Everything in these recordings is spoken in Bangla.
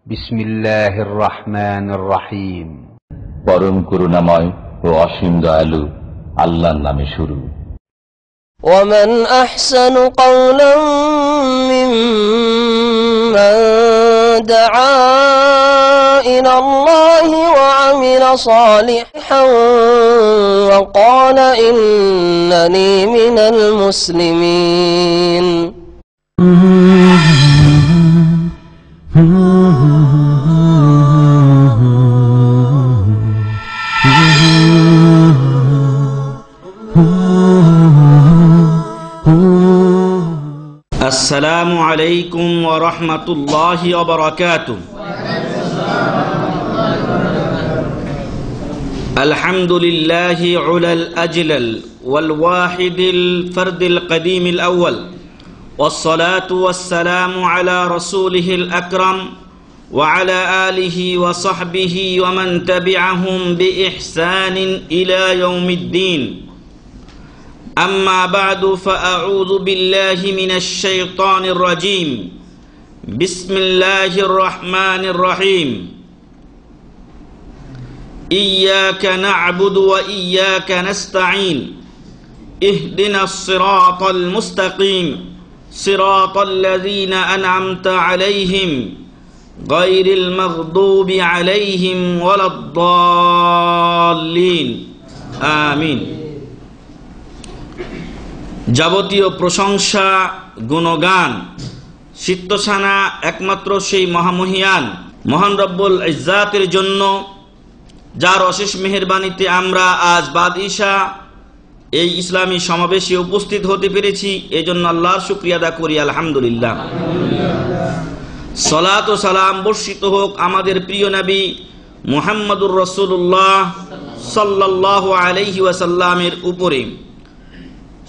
বিসমিল্লাহির রহমানির রহিম। পরম করুণাময় ও অসীম দয়ালু আল্লাহর নামে শুরু। ومن أحسن قولا ممن دعا إلى الله وعمل صالحا وقال إنني من المسلمين. আসসালামু আলাইকুম ওয়া রাহমাতুল্লাহি ওয়া বারাকাতুহু। আলহামদুলিল্লাহি উলাল আজলাল ওয়াল ওয়াহিদিল ফারদিল কদিমিল আউয়াল ওয়াসসালাতু ওয়াসসালামু আলা রাসূলিহিল আকরাম ওয়া আলা আলিহি ওয়া সাহবিহি ওয়া মান তাবি'আহুম বিইহসানিন ইলা ইয়াউমিদ্দিন। أما بعد فأعوذ بالله من الشيطان الرجيم. بسم الله الرحمن الرحيم. إياك نعبد وإياك نستعين اهدنا الصراط المستقيم صراط الذين أنعمت عليهم غير المغضوب عليهم ولا الضالين آمين. যাবতীয় প্রশংসা গুণগান সিদ্ধসানা একমাত্র সেই মহামহিয়ান মহান রব্বুল ইজ্জাতের জন্য, যার অশেষ মেহেরবানিতে আমরা আজ বাদ ঈশা এই ইসলামী সমাবেশে উপস্থিত হতে পেরেছি। এই জন্য আল্লাহর শুকরিয়া আদা করি, আলহামদুলিল্লাহ। সালাত ও সালাম বর্ষিত হোক আমাদের প্রিয় নবী মুহাম্মদুর রাসূলুল্লাহ সাল্লাল্লাহু আলাইহি ওয়াসাল্লামের উপরে।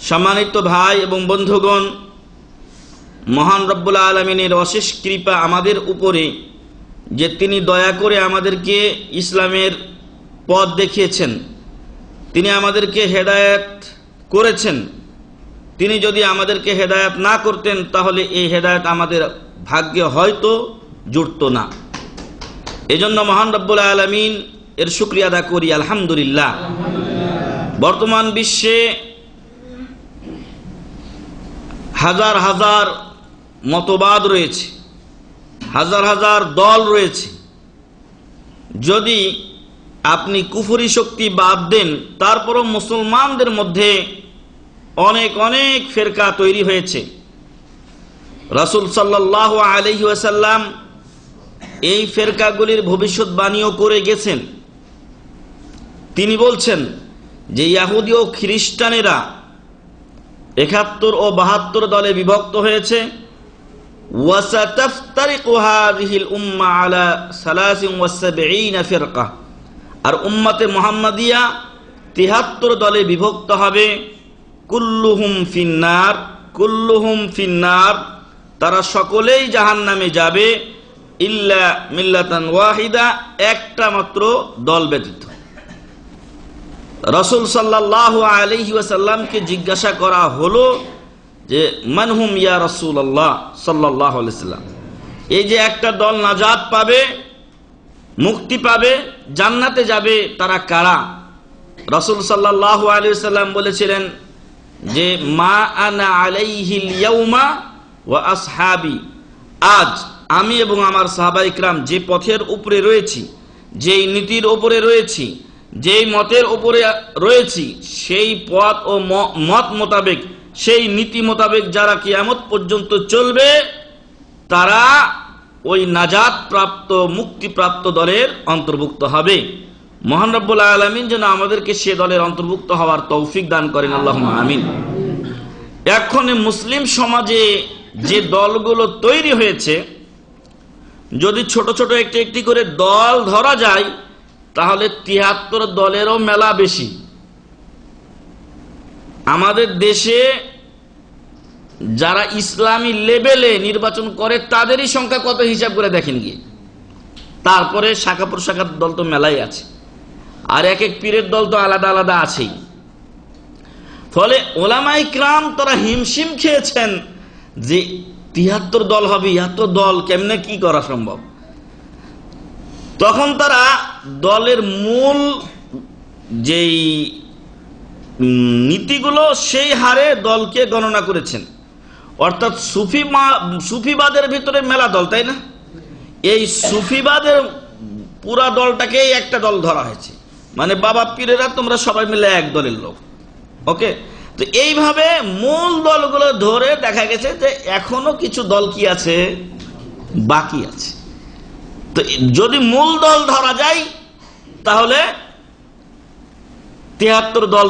সম্মানিত ভাই এবং বন্ধুগণ, মহান রব্বুল আলামিনের অশেষ কৃপা আমাদের উপরে যে তিনি দয়া করে আমাদেরকে ইসলামের পথ দেখিয়েছেন, তিনি আমাদেরকে হেদায়েত করেছেন। তিনি যদি আমাদেরকে হেদায়েত না করতেন তাহলে এই হেদায়েত আমাদের ভাগ্যে হয়তো জুটত না। এজন্য মহান রব্বুল আলামিন এর শুকরিয়া আদা করি, আলহামদুলিল্লাহ। বর্তমান বিশ্বে হাজার হাজার মতবাদ রয়েছে, হাজার হাজার দল রয়েছে। যদি আপনি কুফরি শক্তি বাদ দেন, তারপরও মুসলমানদের মধ্যে অনেক অনেক ফেরকা তৈরি হয়েছে। রাসূল সাল্লাল্লাহু আলাইহি ওয়াসাল্লাম এই ফেরকাগুলির ভবিষ্যৎবাণীও করে গেছেন। তিনি বলছেন যে ইহুদি ও খ্রিস্টানেরা ৭১ ও ৭২ দলে বিভক্ত হয়েছে। ওয়াসাতাফতারিকু হাযিহিল উম্মাহ আলা ৭৩ ফিরকা, আর উম্মতে মুহাম্মাদিয়া ৭৩ দলে বিভক্ত হবে। কুল্লুহুম ফিন্নার, কুল্লুহুম ফিন্নার, তারা সকলেই জাহান্নামে যাবে, ইল্লা মিল্লাতান ওয়াহিদা, একটা মাত্র দল ব্যতীত। রাসূল সাল্লাল্লাহু আলাইহি ওয়াসাল্লামকে জিজ্ঞাসা করা হলো যে মানহুম ইয়া রাসূলুল্লাহ সাল্লাল্লাহু আলাইহি ওয়াসাল্লাম, এই যে একটা দল নাজাত পাবে, মুক্তি পাবে, জান্নাতে যাবে, তারা কারা? রাসূল সাল্লাল্লাহু আলাইহি ওয়াসাল্লাম বলেছিলেন যে মা আনা আলাইহিল ইয়াউমা ওয়া আসহাবি, আজ আমি এবং আমার সাহাবায়ে কিরাম যে পথের উপরে রয়েছি, যেই নীতির উপরে রয়েছি, যেই মতের উপরে রয়েছি, সেই পথ ও মত মোতাবেক, সেই নীতি মোতাবেক যারা কিয়ামত পর্যন্ত চলবে, তারা ওই নাজাত প্রাপ্ত, মুক্তিপ্রাপ্ত দলের অন্তর্ভুক্ত হবে। মহান রব্বুল আলামিন যেন আমাদেরকে সে দলের অন্তর্ভুক্ত হওয়ার তৌফিক দান করেন, আল্লাহুম্মা আমিন। এখন মুসলিম সমাজে যে দলগুলো তৈরি হয়েছে, যদি ছোট ছোট একটি একটি করে দল ধরা যায় তাহলে ৭৩ দলেরও মেলা বেশি। আমাদের দেশে যারা ইসলামী লেভেলে নির্বাচন করে তাদেরই সংখ্যা কত হিসাব করে দেখেন গিয়ে। তারপরে শাখা প্রশাখার দল তো মেলাই আছে, আর এক এক পীরের দল তো আলাদা আলাদা আছেই। ফলে ওলামায়ে কিরাম তারা হিমশিম খেয়েছেন যে ৭৩ দল হবে, এত দল কেমনে কি করা সম্ভব। তখন তারা দলের মূল যেই নীতিগুলো সেই হারে দলকে গণনা করেছেন। অর্থাৎ সুফিবাদের ভিতরে মেলা দল, তাই না? এই সুফিবাদের পুরা দলটাকেই একটা দল ধরা হয়েছে, মানে বাবা পীরেরা তোমরা সবাই মিলে এক দলের লোক। ওকে, তো এইভাবে মূল দলগুলো ধরে দেখা গেছে যে এখনো কিছু দল কি আছে, বাকি আছে। তো যদি মূল দল ধরা যায় তাহলে 73 দল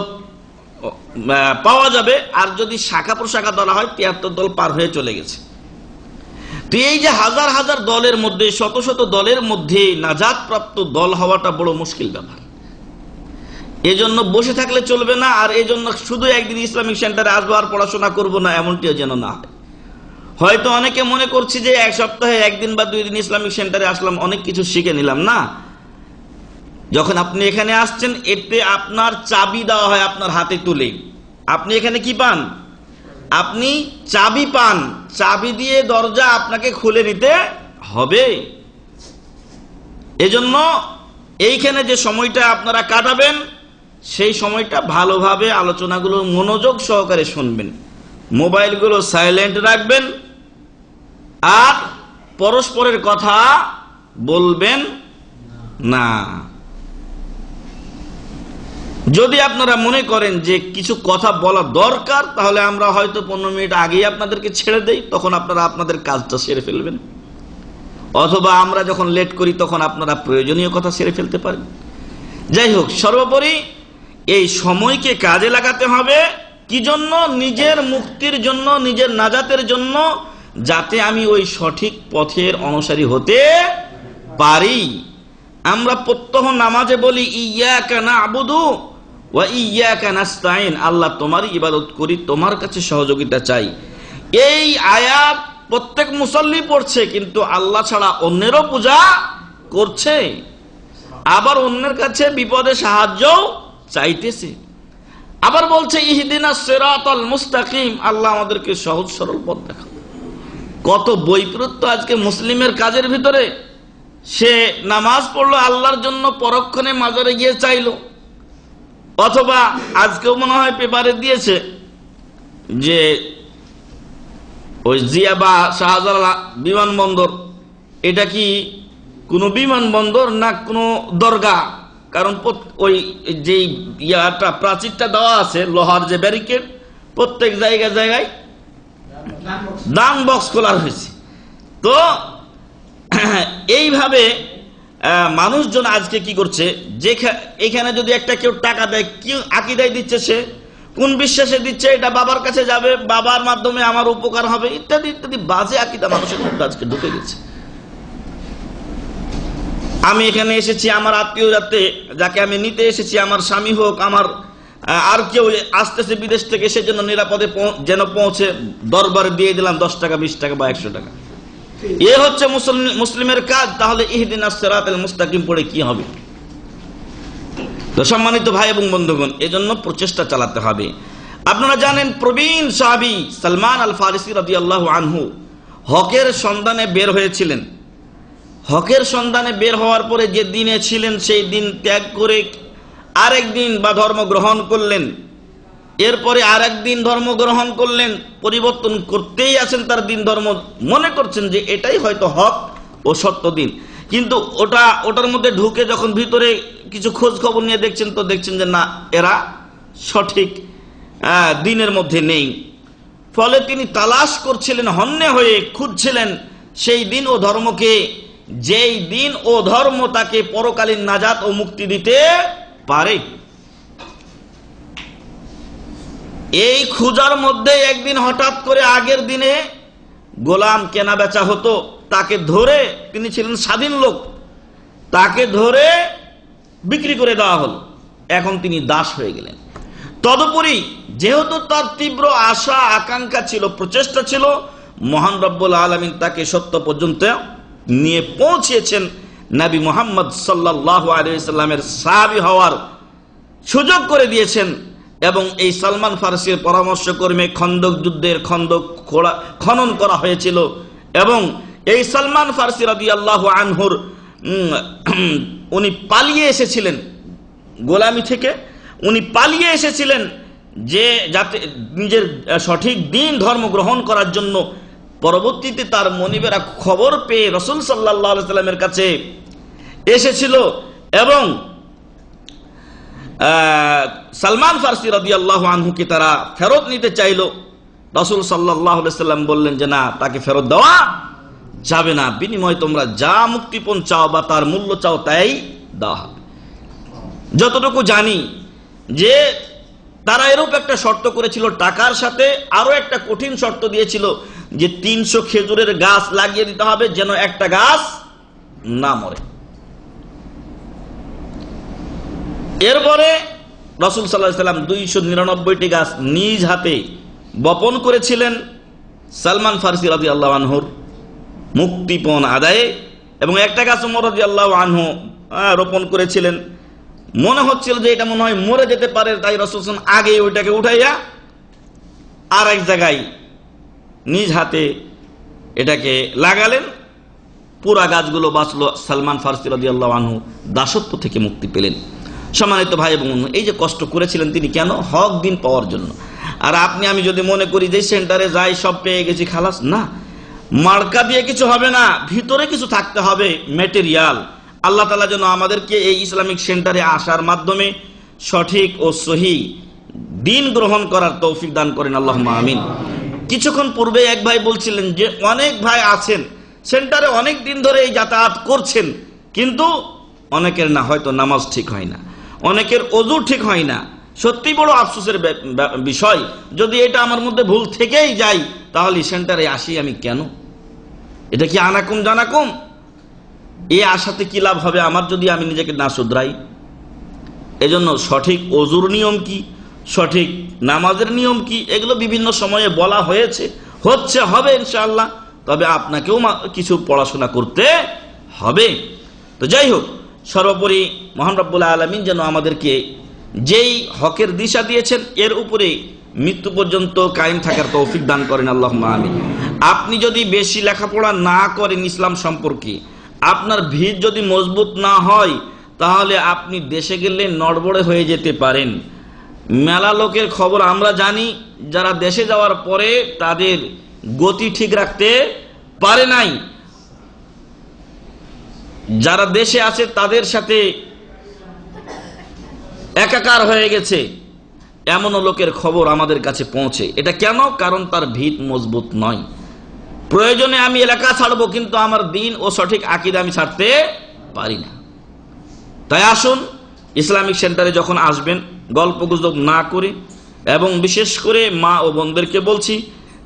পাওয়া যাবে, আর যদি শাখা প্রশাখা ধরা হয় 73 দল পার হয়ে চলে গেছে। তো এই যে হাজার হাজার দলের মধ্যে, শত শত দলের মধ্যে নাজাত প্রাপ্ত দল হওয়াটা বড় মুশকিল ব্যাপার। এজন্য বসে থাকলে চলবে না, আর এজন্য শুধু একদিন ইসলামিক সেন্টারে আসবো আর পড়াশোনা করবো না, এমনটিও যেন না হয়। হয়তো অনেকে মনে করছি যে এক সপ্তাহে একদিন বা 2 দিন ইসলামিক সেন্টারে আসলাম, অনেক কিছু শিখে নিলাম। না, যখন আপনি এখানে আসছেন এতে আপনার চাবি দেওয়া হয় আপনার হাতে তুলে। আপনি এখানে কি পান? আপনি চাবি পান, চাবি দিয়ে দরজা আপনাকে খুলে নিতে হবে। এজন্য এইখানে যে সময়টা আপনারা কাটাবেন সেই সময়টা ভালোভাবে আলোচনাগুলো মনোযোগ সহকারে শুনবেন, মোবাইলগুলো সাইলেন্ট রাখবেন, আর পরস্পরের কথা বলবেন না। যদি আপনারা মনে করেন যে কিছু কথা বলা দরকার, তাহলে আমরা হয়তো 15 মিনিট আগেই আপনাদেরকে ছেড়ে দেই, তখন আপনারা আপনাদের কাজটা সেরে ফেলবেন। অথবা আমরা যখন লেট করি তখন আপনারা প্রয়োজনীয় কথা সেরে ফেলতে পারেন। যাই হোক, সর্বোপরি এই সময়কে কাজে লাগাতে হবে। কি জন্য? নিজের মুক্তির জন্য, নিজের নাজাতের জন্য, যাতে আমি ওই সঠিক পথের অনুসারী হতে পারি। আমরা প্রত্যহ নামাজে বলি ইয়্যাকা না'বুদু ওয়া ইয়্যাকা নাস্তাইন, আল্লাহ তোমারই ইবাদত করি, তোমার কাছে সহযোগিতা চাই। এই আয়াত প্রত্যেক মুসল্লি পড়ছে, কিন্তু আল্লাহ ছাড়া অন্যেরও পূজা করছে, আবার অন্যের কাছে বিপদে সাহায্য চাইতেছে। আবার বলছে ইহদিনাস সিরাতাল মুস্তাকিম, আল্লাহ আমাদেরকে সহজ সরল পথ দেখাও। কত বৈপরীত্য আজকে মুসলিমের কাজের ভিতরে। সে নামাজ পড়লো আল্লাহর জন্য, পরক্ষণে মাজারে গিয়ে চাইলো। অথবা আজকেও মনে হয় পেপারে দিয়েছে যে ওই জিয়া বা শাহজালাল বিমানবন্দর, এটা কি কোনো বিমানবন্দর না কোনো দরগা? কারণ ওই যে ইয়াটা প্রাচীরটা দেওয়া আছে, লোহার যে ব্যারিকেড, প্রত্যেক জায়গায় জায়গায় দান বক্স খোলা হয়েছে। তো এইভাবে মানুষজন আজকে কি করছে, যে এখানে যদি একটা কেউ টাকা দেয়, কি আকীদায় দিচ্ছে, সে কোন বিশ্বাসে দিচ্ছে, এটা বাবার কাছে যাবে, বাবার মাধ্যমে আমার উপকার হবে, ইত্যাদি ইত্যাদি বাজে আকীদা মানুষের মধ্যে আজকে ঢুকে গেছে। আমি এখানে এসেছি, আমার আত্মীয় যাকে আমি নিতে এসেছি, আমার স্বামী হোক, আমার আর কেউ আসতেছে বিদেশ থেকে, সেজন্য নিরাপদে যেন পৌঁছে, দরবারে দিয়ে দিলাম 10 টাকা, 20 টাকা বা 100 টাকা। এ হচ্ছে মুসলিমের কাজ। তাহলে ইহদিনাস সিরাতাল মুস্তাকিম পড়ে কি হবে? তো সম্মানিত ভাই এবং বন্ধুগণ, এজন্য প্রচেষ্টা চালাতে হবে। আপনারা জানেন প্রবীণ সাহাবী সালমান আল ফারিসি রাদিয়াল্লাহু আনহু হকের সন্ধানে বের হয়েছিলেন। হকের সন্ধানে বের হওয়ার পরে যে দিনে ছিলেন সেই দিন ত্যাগ করে আরেক দিন বা ধর্ম গ্রহণ করলেন। এরপরে আরেক দিন ধর্ম গ্রহণ করলেন, পরিবর্তন করতেই আছেন তার দিন ধর্ম, মনে করছেন যে এটাই হয়তো হক ও সত্য দিন। কিন্তু ওটার মধ্যে ঢুকে যখন ভিতরে কিছু খোঁজ খবর নিয়ে দেখছেন, তো দেখছেন যে না, এরা সঠিক দিনের মধ্যে নেই। ফলে তিনি তালাশ করছিলেন, হন্যে হয়ে খুঁজছিলেন সেই দিন ও ধর্মকে, যেই দিন ও ধর্ম তাকে পরকালীন নাজাত ও মুক্তি দিতে পারে। এই খোঁজার মধ্যে একদিন হঠাৎ করে আগের দিনে গোলাম কেনা বেচা হতো, তাকে ধরে, তিনি ছিলেন স্বাধীন লোক, তাকে ধরে বিক্রি করে দেওয়া হলো। এখন তিনি দাস হয়ে গেলেন। তদুপরি যেহেতু তার তীব্র আশা আকাঙ্ক্ষা ছিল, প্রচেষ্টা ছিল, মহান রব্বুল আলামিন তাকে সত্য পর্যন্ত নিয়ে পৌঁছেছেন, নবী মুহাম্মদ সাল্লাল্লাহু আলাইহি সাল্লামের সাহাবী হওয়ার সুযোগ করে দিয়েছেন। এবং এই সালমান ফারসির পরামর্শক্রমে খন্দক যুদ্ধের খন্দক খনন করা হয়েছিল, এবং এই সালমান ফারসি রাদিয়াল্লাহু আনহুর উনি পালিয়ে এসেছিলেন গোলামি থেকে, উনি পালিয়ে এসেছিলেন যে যাতে নিজের সঠিক দিন ধর্ম গ্রহণ করার জন্য। পরবর্তীতে তার মনিবেরা খবর পেয়ে রাসূল সাল্লাল্লাহু আলাইহি সাল্লামের কাছে এসেছিল এবং সালমান ফারসি রাদিয়াল্লাহু আনহুকে তারা ফেরত নিতে চাইল। রাসূল সাল্লাল্লাহু আলাইহি সাল্লাম বললেন যে না, তাকে ফেরত দেওয়া যাবে না, বিনিময়ে তোমরা যা মুক্তিপণ চাও বা তার মূল্য চাও তাই দেওয়া হবে। যতটুকু জানি যে তারা এরূপ একটা শর্ত করেছিল, টাকার সাথে আরো একটা কঠিন শর্ত দিয়েছিল যে 300 খেজুরের গাছ লাগিয়ে দিতে হবে যেন একটা গাছ না মরে। এরপরে রাসূল সাল্লাল্লাহু আলাইহি সাল্লাম 299টি গাছ নিজ হাতে বপন করেছিলেন সালমান ফারসি রাদিয়াল্লাহু আনহুর মুক্তিপণ আদায়ে, এবং একটা গাছ ওমর রাদিয়াল্লাহু আনহু রোপণ করেছিলেন। মনে হচ্ছিল যে এটা মনে হয় মরে যেতে পারে, তাই রাসূল সাল্লাল্লাহু আলাইহি ওয়াসাল্লাম আগে ওইটাকে উঠাইয়া আর এক জায়গায় নিজ হাতে এটাকে লাগালেন। পুরা গাছগুলো বাঁচলো, সালমান ফারসি রাদিয়াল্লাহু আনহু দাসত্ব থেকে মুক্তি পেলেন। সম্মানিত ভাই এবং বোন, এই যে কষ্ট করেছিলেন তিনি কেন? হক দিন পাওয়ার জন্য। আর আপনি আমি যদি মনে করি যে সেন্টারে যাই সব পেয়ে গেছি খালাস, না, মার্কা দিয়ে কিছু হবে না, ভিতরে কিছু থাকতে হবে, ম্যাটেরিয়াল। আল্লাহ তাআলা যেন আমাদেরকে এই ইসলামিক সেন্টারে আসার মাধ্যমে সঠিক ও সহি দিন গ্রহণ করার তৌফিক দান করেন, আল্লাহুম্মা আমিন। কিছুক্ষণ পূর্বে এক ভাই বলছিলেন যে অনেক ভাই আছেন সেন্টারে অনেক দিন ধরে এই যাতায়াত করছেন, কিন্তু অনেকের না হয়তো নামাজ ঠিক হয় না, অনেকের ওযু ঠিক হয় না। সত্যি বড় আফসোসের বিষয়। যদি এটা আমার মধ্যে ভুল থেকেই যাই তাহলে সেন্টারে আসি আমি কেন? এটা কি আনাকুম জানাকুম? এই আশাতে কি লাভ হবে আমার যদি আমি নিজেকে না শুধরাই? এজন্য সঠিক ওযুর নিয়ম কি, সঠিক নামাজের নিয়ম কি, এগুলো বিভিন্ন সময়ে বলা হয়েছে, হচ্ছে, হবে ইনশাআল্লাহ। তবে আপনাকেও কিছু পড়াশোনা করতে হবে। তো যাই হোক, সর্বোপরি মহান রব্বুল আলামিন যেন আমাদেরকে যেই হকের দিশা দিয়েছেন এর উপরে মৃত্যু পর্যন্ত কায়েম থাকার তৌফিক দান করেন, আল্লাহুম্মা আমিন। আপনি যদি বেশি লেখাপড়া না করেন ইসলাম সম্পর্কে, আপনার ভিত যদি মজবুত না হয়, তাহলে আপনি দেশে গেলে নড়বড়ে হয়ে যেতে পারেন। মেলা লোকের খবর আমরা জানি যারা দেশে যাওয়ার পরে তাদের গতি ঠিক রাখতে পারে নাই, যারা দেশে আছে তাদের সাথে একাকার হয়ে গেছে, এমনও লোকের খবর আমাদের কাছে পৌঁছে। এটা কেন? কারণ তার ভিত মজবুত নয়। প্রয়োজনে আমি এলাকা ছাড়বো, কিন্তু আমার দিন ও সঠিক আকীদা আমি ছাড়তে পারি না। তাই আসুন ইসলামিক সেন্টারে যখন আসবেন গল্প গুজব না করে, এবং বিশেষ করে মা ও বোনদেরকে বলছি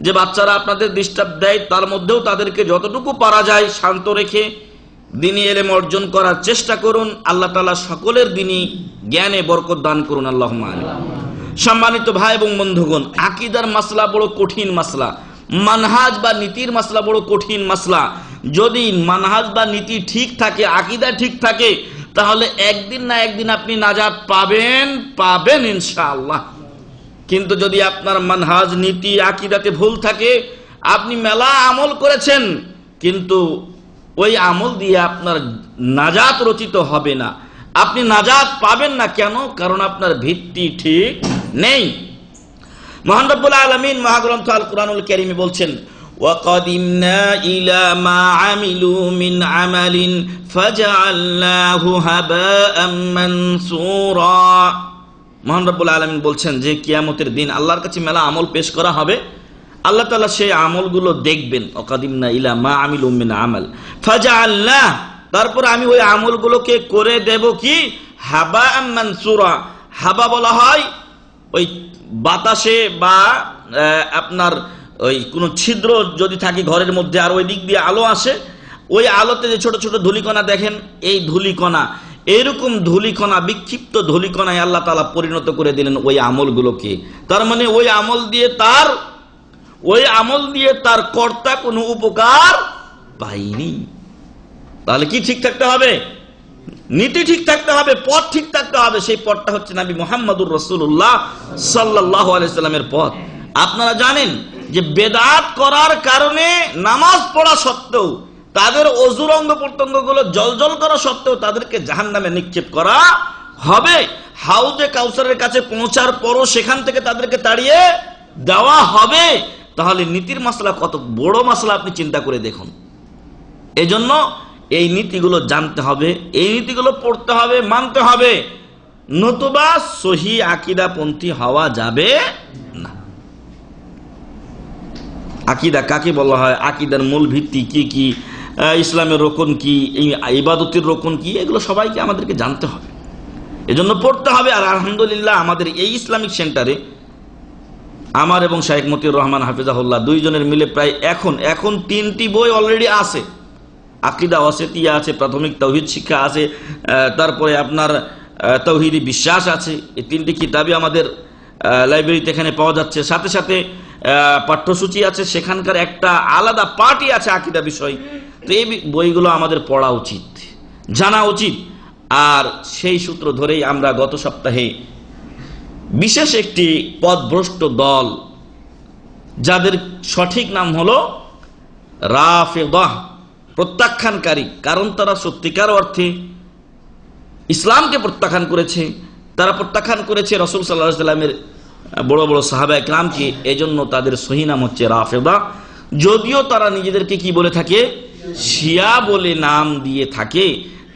যে বাচ্চারা আপনাদের ডিস্টার্ব দেয়, তার মধ্যেও তাদেরকে যতটুকু পারা যায় শান্ত রেখে দ্বীনি ইলম অর্জন করার চেষ্টা করুন। আল্লাহ তাআলা সকলের দ্বীনি জ্ঞানে বরকত দান করুন, আল্লাহুম্মা আমিন। সম্মানিত ভাই এবং বন্ধুগণ, আকীদার মাসলা বড় কঠিন মাসলা, মানহাজ বা নীতির মাসলা বড় কঠিন মাসলা। যদি মানহাজ বা নীতি ঠিক থাকে, আকীদা ঠিক থাকে, তাহলে একদিন না একদিন আপনি নাজাত পাবেন ইনশাআল্লাহ। কিন্তু যদি আপনার মানহাজ, নীতি, আকীদাতে ভুল থাকে, আপনি মেলা আমল করেছেন কিন্তু ওই আমল দিয়ে আপনার নাজাত রচিত হবে না, আপনি নাজাত পাবেন না। কেন? কারণ আপনার ভিত্তি ঠিক নেই। মহান রব্বুল আলামিন মহাগ্রন্থ আল কুরআনুল কারীমে বলছেন, ওয়াকাদিমনা ইলা মা আমিলু মিন আমালিন ফাজআলনাহু হাবাআম মানসুরা। মহান রব্বুল আলামিন বলছেন যে কিয়ামতের দিন আল্লাহর কাছে মেলা আমল পেশ করা হবে, আল্লাহ তাআলা সেই আমলগুলো দেখবেন। ওয়াকাদিমনা ইলা মা আমিলু মিন আমাল ফাজআলনা, তারপর আমি ওই আমলগুলোকে করে দেব কি? হাবাআম মানসুরা। হাবা বলা হয় ওই বাতাসে বা আপনার ওই কোনো ছিদ্র যদি থাকে ঘরের মধ্যে আর ওই দিক দিয়ে আলো আসে, ওই আলোতে যে ছোট ছোট ধূলিকণা দেখেন, এই ধূলিকণা, এইরকম ধূলিকণা, বিক্ষিপ্ত ধূলিকণায় আল্লাহ তাআলা পরিণত করে দিলেন ওই আমলগুলোকে। তার মানে ওই আমল দিয়ে তার কর্তা কোনো উপকার পায়নি। তাহলে কি ঠিক থাকতে হবে? নীতি ঠিক থাকতে হবে, পথ ঠিক থাকতে হবে। সেই পথটা হচ্ছে নবী মুহাম্মদুর রাসূলুল্লাহ সাল্লাল্লাহু আলাইহি সাল্লামের পথ। আপনারা জানেন যে বেদাত করার কারণে নামাজ পড়া সত্ত্বেও তাদের অজুর অঙ্গ প্রত্যঙ্গ গুলো জলজল করা সত্ত্বেও তাদেরকে জাহান্নামে নিক্ষেপ করা হবে। হাউজে কাউসারের কাছে পৌঁছার পরও সেখান থেকে তাদেরকে তাড়িয়ে দেওয়া হবে। তাহলে নীতির মাসলা কত বড় মাসলা আপনি চিন্তা করে দেখুন। এজন্য এই নীতিগুলো জানতে হবে, এই নীতিগুলো পড়তে হবে, মানতে হবে, নতুবা সহি আকীদাপন্থী হওয়া যাবে না। আকীদা কাকে বলা হয়, আকীদার মূল ভিত্তি কি কি, ইসলামের রোকন কি, ইবাদতের রোকন কি, এগুলো সবাইকে আমাদেরকে জানতে হবে, এজন্য পড়তে হবে। আর আলহামদুলিল্লাহ আমাদের এই ইসলামিক সেন্টারে আমার এবং শাইখ মতিউর রহমান হাফিজাহুল্লাহ দুইজনের মিলে প্রায় এখন 3টি বই অলরেডি আছে। আকীদা ওয়াসিতিয়া আছে, প্রাথমিক তাওহীদ শিক্ষা আছে, তারপরে আপনার তাওহীদি বিশ্বাস আছে। এই 3টি কিতাবই আমাদের লাইব্রেরিতে এখানে পাওয়া যাচ্ছে। সাথে সাথে পাঠ্যসূচি আছে, সেখানকার একটা আলাদা পার্টি আছে আকীদা বিষয়। তো এই বইগুলো আমাদের পড়া উচিত, জানা উচিত। আর সেই সূত্র ধরেই আমরা গত সপ্তাহে বিশেষ একটি পথভ্রষ্ট দল, যাদের সঠিক নাম হলো রাফিদাহ, প্রত্যাখ্যানকারী, কারণ তারা সত্যিকার অর্থে ইসলামকে প্রত্যাখ্যান করেছে। তারা প্রত্যাখ্যান করেছে রাসূল সাল্লাল্লাহু আলাইহি ওয়াসাল্লামের বড় বড় সাহাবায়ে কেরামকে। এজন্য তাদের সহি নাম হচ্ছে রাফিদাহ। যদিও তারা নিজেদেরকে কি বলে থাকে, শিয়া বলে নাম দিয়ে থাকে।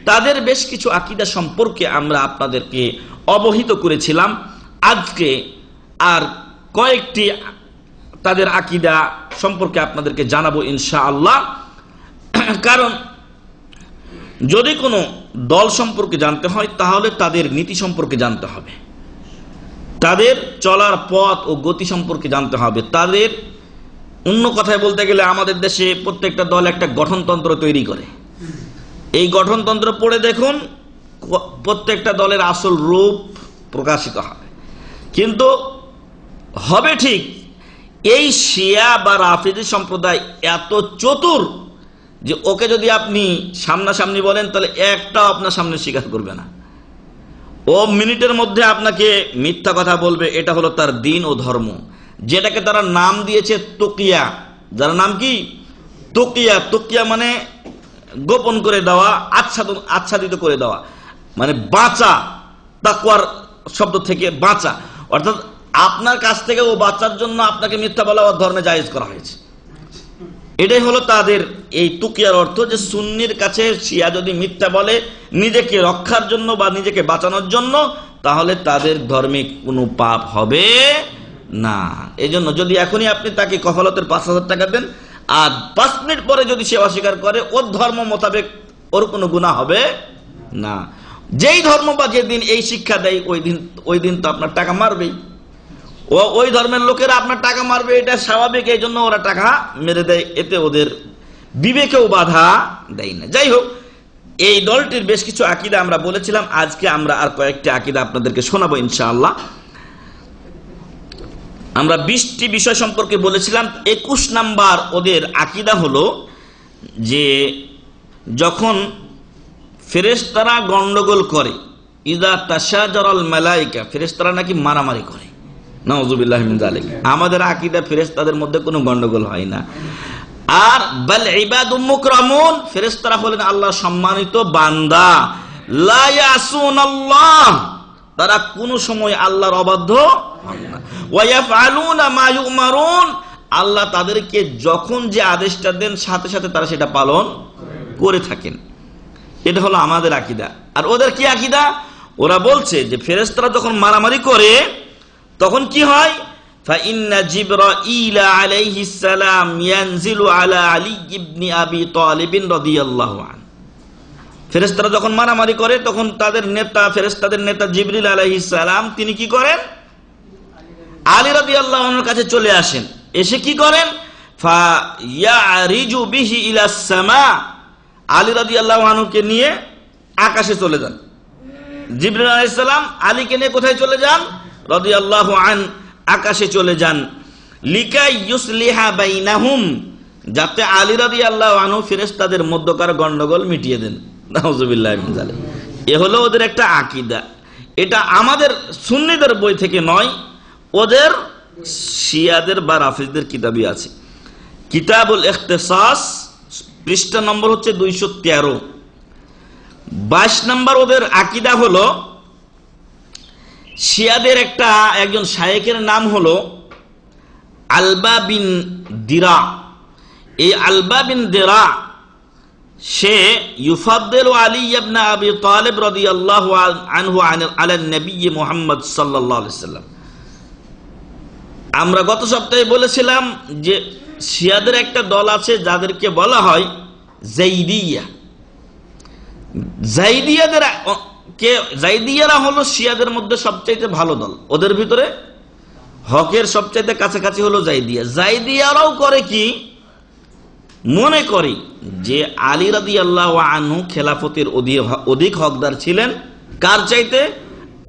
তাদের বেশ কিছু আকীদা সম্পর্কে আমরা আপনাদেরকে অবহিত করেছিলাম। আজকে আর কয়েকটি তাদের আকীদা সম্পর্কে আপনাদেরকে জানাবো ইনশাআল্লাহ। কারণ যদি কোনো দল সম্পর্কে জানতে হয় তাহলে তাদের নীতি সম্পর্কে জানতে হবে, তাদের চলার পথ ও গতি সম্পর্কে জানতে হবে। তাদের অন্য কথায় বলতে গেলে আমাদের দেশে প্রত্যেকটা দল একটা গঠনতন্ত্র তৈরি করে। এই গঠনতন্ত্র পড়ে দেখুন, প্রত্যেকটা দলের আসল রূপ প্রকাশিত হবে। কিন্তু হবে ঠিক, এই শিয়া বা রাফিজি সম্প্রদায় এত চতুর যে ওকে যদি আপনি সামনাসামনি বলেন তাহলে একটাও আপনার সামনে স্বীকার করবে না। ও মিনিটের মধ্যে আপনাকে মিথ্যা কথা বলবে। এটা হলো তার দিন ও ধর্ম, যেটাকে তারা নাম দিয়েছে তুকিয়া। যার নাম কি তুকিয়া। তুকিয়া মানে গোপন করে দেওয়া, আচ্ছাদিত করে দেওয়া, মানে বাঁচা, তাকওয়ার শব্দ থেকে বাঁচা। অর্থাৎ আপনার কাছ থেকে ও বাঁচার জন্য আপনাকে মিথ্যা বলা ওর ধর্মে জায়েজ করা হয়েছে। এটাই হলো তাদের এই তুকিয়ার অর্থ, যে সুন্নির কাছে শিয়া যদি মিথ্যা বলে নিজেকে রক্ষার জন্য বা নিজেকে বাঁচানোর জন্য, তাহলে তাদের ধর্মে কোনো পাপ হবে না। এজন্য যদি এখনই আপনি তাকে কফালতের 5,000 টাকা দেন আর 5 মিনিট পরে যদি সে অস্বীকার করে, ওর ধর্ম মোতাবেক ওর কোনো গুনাহ হবে না। যেই ধর্ম বা যেদিন এই শিক্ষা দেয় ওই দিন তো আপনার টাকা মারবেই। ওই ধর্মের লোকেরা আপনার টাকা মারবে, এটা স্বাভাবিক। এই জন্য ওরা টাকা মেরে দেয়, এতে ওদের বিবেকেও বাধা দেয় না। যাই হোক, এই দলটির বেশ কিছু আকীদা আমরা বলেছিলাম। আজকে আমরা আর কয়েকটি আকীদা আপনাদেরকে শোনাবো ইনশাআল্লাহ। আমরা 20টি বিষয় সম্পর্কে বলেছিলাম। 21 নাম্বার ওদের আকীদা হলো যে যখন ফেরেশতারা গন্ডগোল করে, ইযা তাশাজারাল মালায়েকা, ফেরেশতারা নাকি মারামারি করে। নাউযুবিল্লাহি মিন যালিক। আমাদের আকীদা ফেরেশতাদের মধ্যে কোনো গন্ডগোল হয় না। আর বাল ইবাদুম মুকরামুন, ফেরেশতারা হলেন আল্লাহর সম্মানিত বান্দা। লা ইয়াসুনাল্লাহ, তারা কোনো সময় আল্লাহর অবাধ্য হন না। ওয়া ইয়াফআলুনা মা ইউমারুন, আল্লাহ তাদেরকে যখন যে আদেশটা দেন সাথে সাথে তারা সেটা পালন করে থাকেন। এটা হলো আমাদের আকীদা। আর ওদের কি আকীদা? ওরা বলছে যে ফেরেশতারা যখন মারামারি করে তখন কি হয়, ফাইন্না জিবরাঈল আলাইহিস সালাম ইয়ানজিলু আলা আলী ইবনে আবি তালিব রাদিয়াল্লাহু আনহু। ফেরেশতারা যখন মারামারি করে তখন তাদের নেতা, ফেরেশতাদের নেতা জিবরিল আলাইহিস সালাম তিনি কি করেন, আলী রাদিয়াল্লাহু আনহুর কাছে চলে আসেন। এসে কি করেন, ফায়ারিজু বিহি ইলাস সামা, আলী রাদিয়াল্লাহু আনহুকে নিয়ে আকাশে চলে যান। জিবরিল আলাইহিস সালাম আলীকে নিয়ে কোথায় চলে যান, রাদিয়াল্লাহু আন, আকাশে চলে যান। লিকাই ইউসলিহা বাইনাহুম, যাতে আলী রাদিয়াল্লাহু আনহু ফেরেশতাদের মধ্যকার গন্ডগোল মিটিয়ে দেন। নাউযুবিল্লাহি মিন যালিক। এ হলো ওদের একটা আকীদা। এটা আমাদের সুন্নিদের বই থেকে নয়, ওদের শিয়াদের বা রাফিজদের কিতাবই আছে। কিতাবুল ইখতিসাস পৃষ্ঠা নম্বর হচ্ছে 213। 22 নম্বর ওদের আকীদা হলো, শিয়াদের একজন শায়েখের নাম হলো আলবা বিন দিরা। এই আলবা বিন দিরা সে ইউফাদ্দিলু আলী ইবনে আবি তালিব রাদিয়াল্লাহু আনহু আলা নবী মুহাম্মদ সাল্লাল্লাহু আলাইহি সাল্লাম। আমরা গত সপ্তাহে বলেছিলাম যে শিয়াদের একটা দল আছে যাদেরকে বলা হয় যাইদিয়া। যাইদিয়ারা হলো শিয়াদের মধ্যে সবচাইতে ভালো দল। ওদের ভিতরে হকের সবচাইতে কাছাকাছি হলো যাইদিয়া। যাইদিয়ারাও করে কি, মনে করে যে আলী রাদিয়াল্লাহু আনহু খেলাফতের অধিক হকদার ছিলেন কার চাইতে?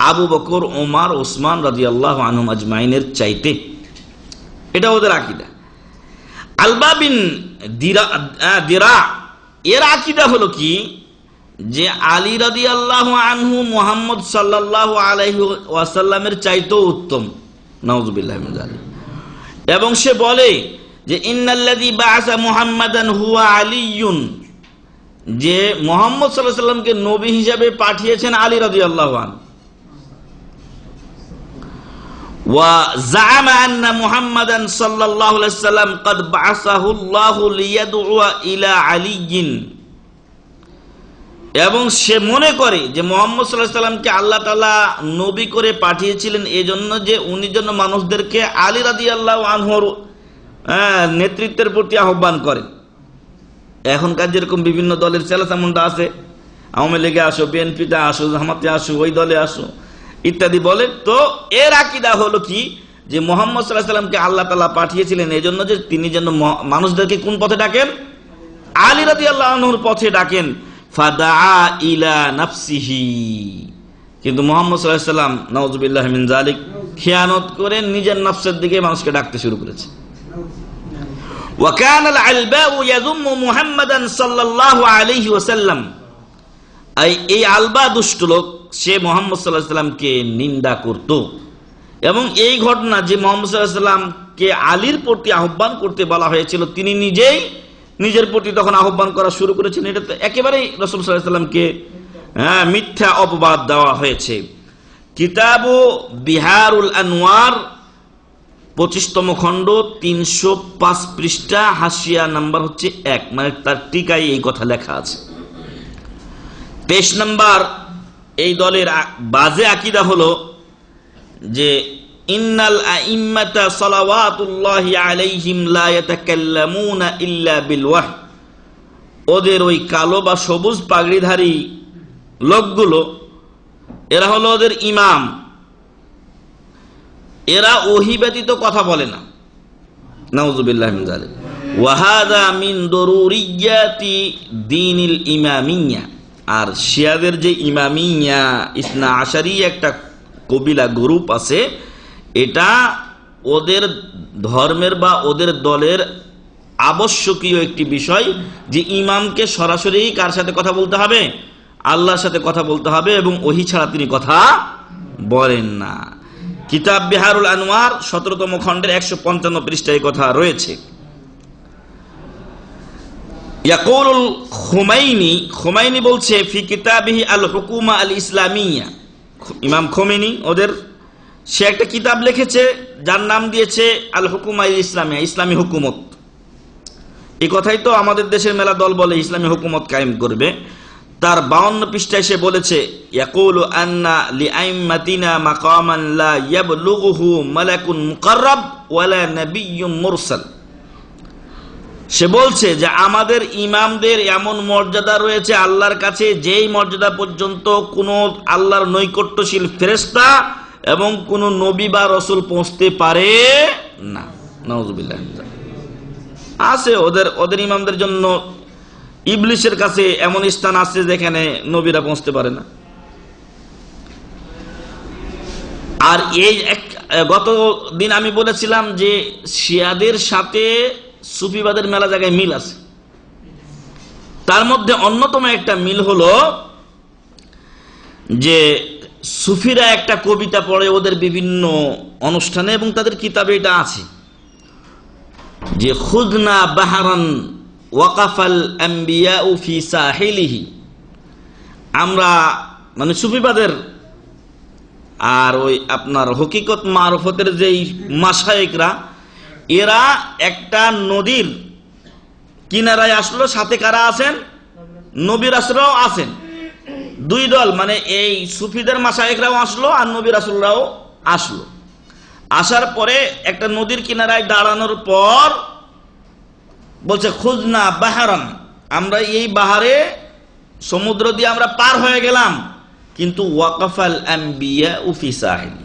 আবু বকর, ওমর, ওসমান রাদিয়াল্লাহু আনহুম আজমাইনের চাইতে। এটা ওদের আকীদা। আলবা বিন দিরা এর আকীদা হলো কি, যে আলী রাদিয়াল্লাহু আনহু মুহাম্মদ সাল্লাল্লাহু আলাইহি ওয়াসাল্লামের চাইতেও উত্তম। নাউযুবিল্লাহি মিন যালিক। এবং সে বলে যে ইন্নাল্লাযী বাআসা মুহাম্মাদান হুয়া আলীয়ুন, যে মুহাম্মদ সাল্লাল্লাহু আলাইহি ওয়াসাল্লামকে নবী হিসেবে পাঠিয়েছেন আলী রাদিয়াল্লাহু আনহু। ওয়া যাআমা আন্না মুহাম্মাদান সাল্লাল্লাহু আলাইহি ওয়াসাল্লাম ক্বাদ বাআসাহু আল্লাহু লিয়াদউয়া ইলা আলীয়িন। এবং সে মনে করে যে মুহাম্মদ সাল্লাল্লাহু আলাইহি ওয়াসাল্লামকে আল্লাহ তাআলা নবী করে পাঠিয়েছিলেন এজন্য যে উনি যেন মানুষদেরকে আলী রাদিয়াল্লাহু আনহুর নেতৃত্বের প্রতি আহ্বান করেন। এখনকার যেরকম বিভিন্ন দলের চেলাচামুন্ডা আছে, আওয়ামী লীগে আসো, বিএনপিতে আসো, জামাতে আসো, ওই দলে আসো ইত্যাদি বলে। তো এর আকীদা হলো কি, যে মুহাম্মদ সাল্লাল্লাহু আলাইহি ওয়াসাল্লামকে আল্লাহ তাআলা পাঠিয়েছিলেন এজন্য যে তিনি যেন মানুষদেরকে কোন পথে ডাকেন? আলী রাদিয়াল্লাহু আনহুর পথে ডাকেন। ফাদাআ ইলা নাফসিহি। কিন্তু মুহাম্মদ সাল্লাল্লাহু আলাইহি ওয়াসাল্লাম নাউযুবিল্লাহি মিন যালিক খিয়ানত করে নিজের নফসের দিকে মানুষকে ডাকতে শুরু করেছে। ওয়া কানা আল-আলবাউ ইয়াযুম্মু মুহাম্মাদান সাল্লাল্লাহু আলাইহি ওয়াসাল্লাম। এই আলবা দুষ্ট লোক, সে মুহাম্মদ সাল্লাল্লাহু আলাইহি ওয়াসাল্লামকে নিন্দা করত। এবং এই ঘটনা যে মুহাম্মদ সাল্লাল্লাহু আলাইহি ওয়াসাল্লামকে আলীর প্রতি আহ্বান করতে বলা হয়েছিল, তিনি নিজেই নিজের প্রতি তখন আহ্বান করা শুরু করেছেন। এটা তো একেবারেই রাসূল সাল্লাল্লাহু আলাইহি ওয়াসাল্লামকে মিথ্যা অপবাদ দেওয়া হয়েছে। কিতাবু বিহারুল আনওয়ার 25তম খণ্ড 305 পৃষ্ঠা, হাসিয়া নাম্বার হচ্ছে 1, মানে তার টিকায় এই কথা লেখা আছে। 23 নম্বর এই দলের বাজে আকীদা হলো যে ইন্নাল আইম্মাতা সালাওয়াতুল্লাহি আলাইহিম লা ইয়াতাকাল্লামুনা ইল্লা বিল ওয়াহী। ওদের ওই কালো বা সবুজ পাগড়িধারী লোকগুলো, এরা হলো ওদের ইমাম, এরা ওহী ব্যতীত কথা বলে না। নাউযুবিল্লাহি মিন যালিক। ওয়া হাযা মিন দুরুরিয়াতি দীনিল ইমামিয়্যা। আর শিয়াদের যে ইমামিয়্যা ইসনা আশারি একটা কবিলা গ্রুপ আছে, এটা ওদের ধর্মের বা ওদের দলের আবশ্যকীয় একটি বিষয় যে ইমামকে সরাসরি কার সাথে কথা বলতে হবে? আল্লাহর সাথে কথা বলতে হবে, এবং ওহী ছাড়া তিনি কথা বলেন না। কিতাব বিহারুল আনওয়ার 17তম খণ্ডের 155 পৃষ্ঠায় কথা রয়েছে। ইয়াকুলুল খুমাইনি বলছে ফি কিতাবিহি আল হুকুমা আল ইসলামিয়্যা। ইমাম খুমেনি ওদের সে একটা কিতাব লিখেছে যার নাম দিয়েছে আল হুকুমা আল ইসলামিয়্যা, ইসলামী হুকুমত। এই কথাই তো আমাদের দেশের মেলা দল বলে ইসলামী হুকুমত কায়েম করবে। তার 52 পৃষ্ঠায় সে বলেছে ইয়াকুলু আন্না লিআইম্মাতিনা মাকামান লা ইয়াবলুগুহু মালাকুন মুকাররাব ওয়ালা নাবিয়্যুম মুরসাল। সে বলছে যে আমাদের ইমামদের এমন মর্যাদা রয়েছে আল্লাহর কাছে, যেই মর্যাদা পর্যন্ত কোনো আল্লাহর নৈকট্যশীল ফেরেশতা এবং কোনো নবী বা রাসূল পৌঁছতে পারে না। নাউযুবিল্লাহ। আছে ওদের ইমামদের জন্য ইবলিসের কাছে এমন স্থান আছে যেখানে নবীরা পৌঁছতে পারে না। আর এই গত দিন আমি বলেছিলাম যে শিয়াদের সাথে সুফিবাদের মেলা জায়গায় মিল আছে। তার মধ্যে অন্যতম একটা মিল হলো যে সুফিরা একটা কবিতা পড়ে ওদের বিভিন্ন অনুষ্ঠানে, এবং তাদের কিতাবে এটা আছে যে খুদনা বাহারান ওয়াকাফাল আম্বিয়াউ ফি সাহিলিহি, আমরা মানে সুফিবাদের আর ওই আপনার হকিকত মারফতের যেই মাশায়েখরা, এরা একটা নদীর কিনারায় আসলো, সাথে কারা আছেন? নবী রাসূলরাও আছেন। দুই দল, মানে এই সুফিদের মাশায়েখরাও আসলো আর নবী রাসূলরাও আসলো। আসার পরে একটা নদীর কিনারায় দাঁড়ানোর পর বলছে খুজনা বাহারান, আমরা এই বাহারে সমুদ্র দিয়ে আমরা পার হয়ে গেলাম, কিন্তু ওয়াকাফাল আম্বিয়া ফি সাহিল,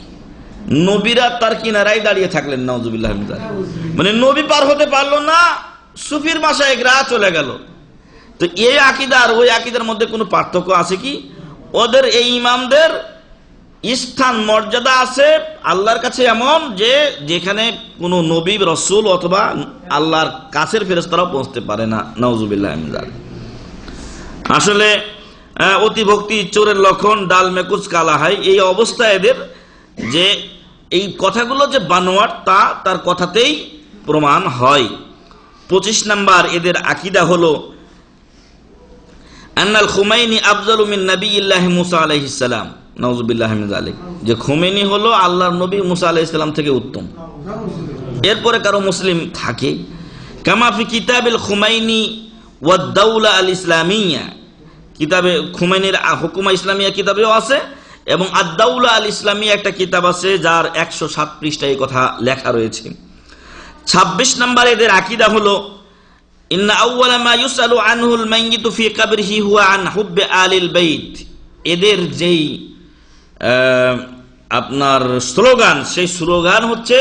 নবীরা তার কিনারায় দাঁড়িয়ে থাকলেন। নাউজুবিল্লাহ মিন যালিক, মানে নবী পার হতে পারলো না, সুফির মাশায়েখরা চলে গেল। তো এই আকীদা আর ওই আকীদার মধ্যে কোনো পার্থক্য আছে কি? ওদের এই ইমামদের স্থান মর্যাদা আছে আল্লাহর কাছে এমন যে যেখানে কোনো নবী রাসূল অথবা আল্লাহর কাছের ফেরেশতারাও পৌঁছতে পারে না। নাউজুবিল্লাহ মিন যালিক। আসলে অতিভক্তি চোরের লক্ষণ, ডাল মেকুচ কালা হয়, এই অবস্থা এদের, যে এই কথাগুলো যে বানোয়াট তা তার কথাতেই প্রমাণ হয়। 25 নাম্বার এদের আকীদা হলো আন্নাল খুমাইনি আফজালু মিন নাবিয়্যিল্লাহি মুসা আলাইহিস সালাম। নাউজুবিল্লাহি মিন যালিক, যে খুমেনি হলো আল্লাহর নবী মুসা আলাইহিস সালাম থেকে উত্তম। এরপরে কারো মুসলিম থাকে কামা ফি কিতাবিল খুমাইনি ওয়াদ দাওলা আল ইসলামিয়া, কিতাবে খুমেনির হুকুমা ইসলামিয়া কিতাবেও আছে, এবং আদ-দাওলা আল ইসলামিয়া একটা কিতাব আছে যার 107 পৃষ্ঠায় এই কথা লেখা রয়েছে। 26 নাম্বার এদের আকীদা হলো ইন্না আউওয়ালা মা ইউসালু আনহুল মাইয়িতু ফি কবরিহি হুয়া আন হুব্বি আলিল বাইত, এদের যেই আপনার স্লোগান, সেই স্লোগান হচ্ছে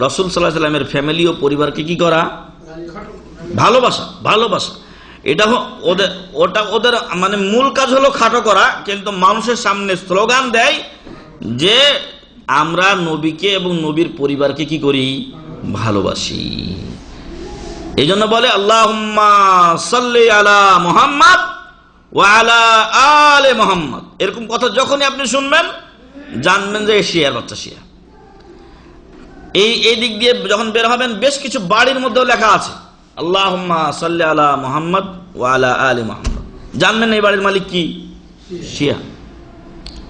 রাসূল সাল্লাল্লাহু আলাইহি ওয়াসাল্লামের ফ্যামিলি ও পরিবারকে কি করা? ভালোবাসা। ভালোবাসা এটা ওদের মানে মূল কাজ হলো খাটো করা, কিন্তু মানুষের সামনে স্লোগান দেয় যে আমরা নবীকে এবং নবীর পরিবারকে কি করি? ভালোবাসি। এই জন্য বলে আল্লাহুম্মা সাল্লি আলা মুহাম্মাদ ওয়া আলা আলে মুহাম্মাদ। এরকম কথা যখনই আপনি শুনবেন জানবেন যে শিয়ার বাচ্চা শিয়া। এই দিক দিয়ে যখন বের হবেন বেশ কিছু বাড়ির মধ্যেও লেখা আছে আল্লাহুম্মা সাল্লি আলা মুহাম্মাদ ওয়া আলা আলে মুহাম্মাদ, জানবেন এই বাড়ির মালিক কি? শিয়া।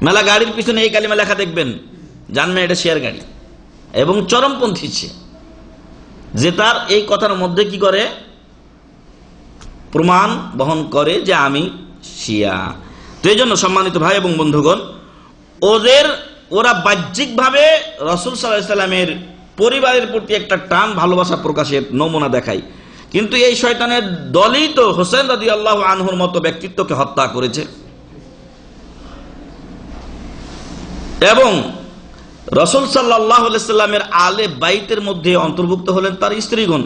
মেলা গাড়ির পিছনে এই কালিমা লেখা দেখবেন, জানবেন এটা শিয়ার গাড়ি, এবং চরমপন্থী শিয়া, যে তার এই কথার মধ্যে কি করে? প্রমাণ বহন করে যে আমি শিয়া। তো এই জন্য সম্মানিত ভাই এবং বন্ধুগণ, ওরা বাহ্যিকভাবে রাসূল সাল্লাল্লাহু আলাইহি ওয়াসাল্লামের পরিবারের প্রতি একটা টান ভালোবাসা প্রকাশের নমুনা দেখায়, কিন্তু এই শয়তানের দলই তো হোসেন রাদিয়াল্লাহু আনহুর মতো ব্যক্তিত্বকে হত্যা করেছে। এবং রাসূল সাল্লাল্লাহু আলাইহি ওয়াসাল্লামের আলে বাইতের মধ্যে অন্তর্ভুক্ত হলেন তার স্ত্রীগণ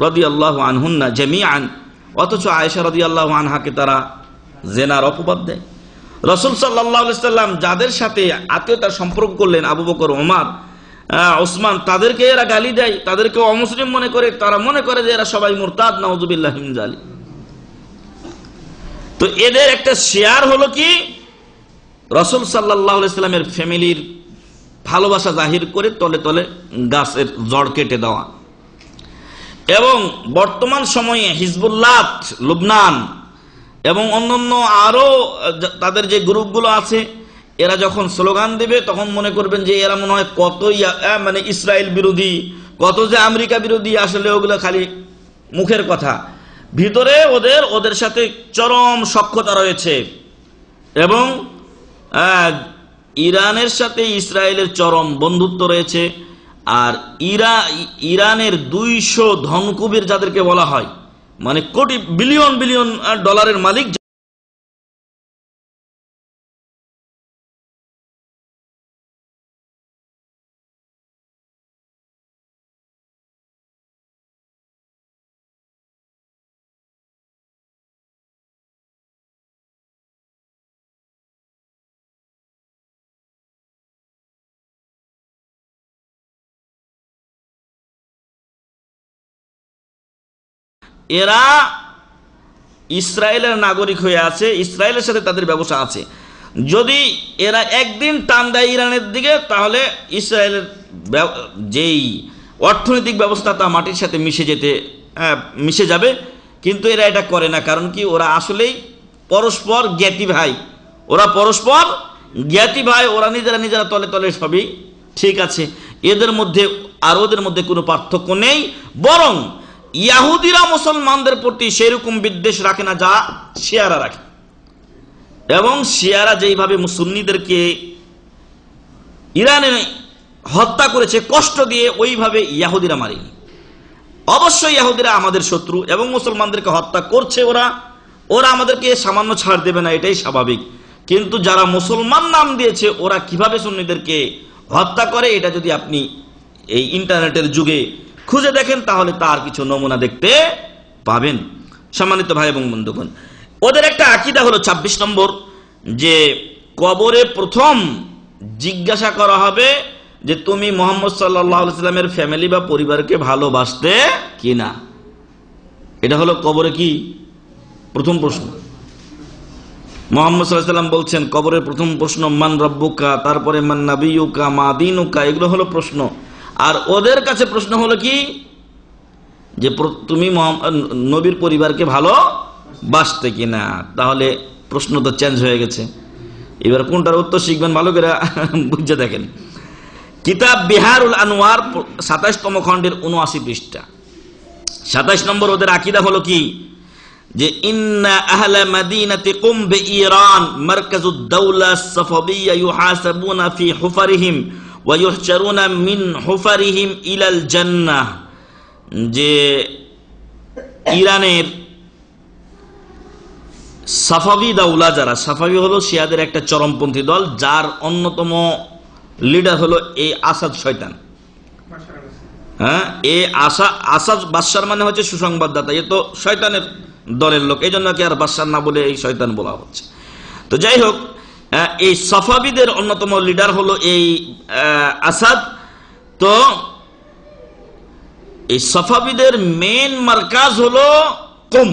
রাদিয়াল্লাহু আনহুন্না জামিআন, অথচ আয়েশা রাদিয়াল্লাহু আনহাকে তারা জেনার অপবাদ দেয়। রাসূল সাল্লাল্লাহু আলাইহি ওয়াসাল্লাম যাদের সাথে আত্মীয়তার সম্পর্ক করলেন, আবু বকর, ওমর, ওসমান, তাদেরকে এরা গালি দেয়, তাদেরকে অমুসলিম মনে করে, তারা মনে করে যে এরা সবাই মুরতাদ। নাউজুবিল্লাহি মিন যালিক। তো এদের একটা শেয়ার হলো কি? রাসূল সাল্লাল্লাহু আলাইহি ওয়াসাল্লামের ফ্যামিলির ভালোবাসা জাহির করে তলে তলে গাছের জড় কেটে দেওয়া। এবং বর্তমান সময়ে হিজবুল্লাহ লুবনান এবং অন্যান্য আরো তাদের যে গ্রুপগুলো আছে, এরা যখন স্লোগান দেবে তখন মনে করবেন যে এরা মনে হয় কতই মানে ইসরায়েল বিরোধী, কত যে আমেরিকা বিরোধী। আসলে ওগুলো খালি মুখের কথা, ভিতরে ওদের সাথে চরম সখ্যতা রয়েছে। এবং ইরানের সাথে ইসরায়েলের চরম বন্ধুত্ব রয়েছে। আর ইরানের 200 ধনকুবের যাদেরকে বলা হয়, মানে কোটি বিলিয়ন বিলিয়ন ডলারের মালিক, এরা ইসরায়েলের নাগরিক হয়ে আছে, ইসরায়েলের সাথে তাদের ব্যবসা আছে। যদি এরা একদিন টান দেয় ইরানের দিকে, তাহলে ইসরায়েলের যেই অর্থনৈতিক ব্যবস্থা তা মাটির সাথে মিশে যেতে মিশে যাবে, কিন্তু এরা এটা করে না। কারণ কি, ওরা আসলেই পরস্পর জ্ঞাতি ভাই, ওরা পরস্পর জ্ঞাতি ভাই, ওরা নিজেরা তলে তলে সবই ঠিক আছে। এদের মধ্যে আর ওদের মধ্যে কোনো পার্থক্য নেই, বরং ইহুদিরা মুসলমানদের প্রতি সেরকম বিদ্বেষ রাখে না যা শিয়ারা রাখে। এবং শিয়ারা যেইভাবে সুন্নিদেরকে ইরানে হত্যা করেছে কষ্ট দিয়ে, ওইভাবে ইহুদিরা মারেনি। অবশ্যই ইহুদিরা আমাদের শত্রু এবং মুসলমানদেরকে হত্যা করছে, ওরা আমাদেরকে সামান্য ছাড় দেবে না, এটাই স্বাভাবিক। কিন্তু যারা মুসলমান নাম দিয়েছে, ওরা কিভাবে সুন্নিদেরকে হত্যা করে, এটা যদি আপনি এই ইন্টারনেটের যুগে খুঁজে দেখেন তাহলে তার কিছু নমুনা দেখতে পাবেন। সম্মানিত ভাই এবং বন্ধুগণ, ওদের একটা আকীদা হলো 26 নম্বর, যে কবরে প্রথম জিজ্ঞাসা করা হবে যে তুমি মুহাম্মদ সাল্লাল্লাহু আলাইহি সাল্লামের ফ্যামিলি বা পরিবারকে ভালোবাসতে কিনা। এটা হলো কবরে কি প্রথম প্রশ্ন। মুহাম্মদ সাল্লাল্লাহু আলাইহি সাল্লাম বলছেন কবরের প্রথম প্রশ্ন মান রব্বুকা, তারপরে মান নাবিয়ুকা, মা দীনুকা, এগুলো হলো প্রশ্ন। আর ওদের কাছে প্রশ্ন হলো কি, যে তুমি নবীর পরিবারকে ভালোবাসতে কিনা। তাহলে প্রশ্ন তো চেঞ্জ হয়ে গেছে, এবার কোনটার উত্তর শিখবেন ভালো করে বুঝে দেখেন। কিতাব বিহারুল আনোয়ার 27তম খণ্ডের 79 পৃষ্ঠা, 27 নম্বর। ওদের আকীদা হলো কি, যে ইন্না আহলা মাদিনাতি কুম বিইরান মারকাজুদ দাওলা সাফাবিয়্যা ইউহাসাবুনা ফি হুফারিহিম ওয়া ইউহশারুনা মিন হুফারিহিম ইলাল জান্নাহ। যে ইরানের সাফাবি দাওলা, যারা সাফাবি হলো শিয়াদের একটা চরমপন্থী দল, যার অন্যতম লিডার হলো এই আসাদ শয়তান। হ্যাঁ, এই আসাদ বাদশার মানে হচ্ছে সুসংবাদদাতা, এ তো শয়তানের দলের লোক, এই জন্য কি আর বাদশার না বলে এই শয়তান বলা হচ্ছে। তো যাই হোক, এই সাফাবিদের অন্যতম লিডার হলো এই আসাদ। তো এই সাফাবিদের মেন মার্কাজ হলো কুম,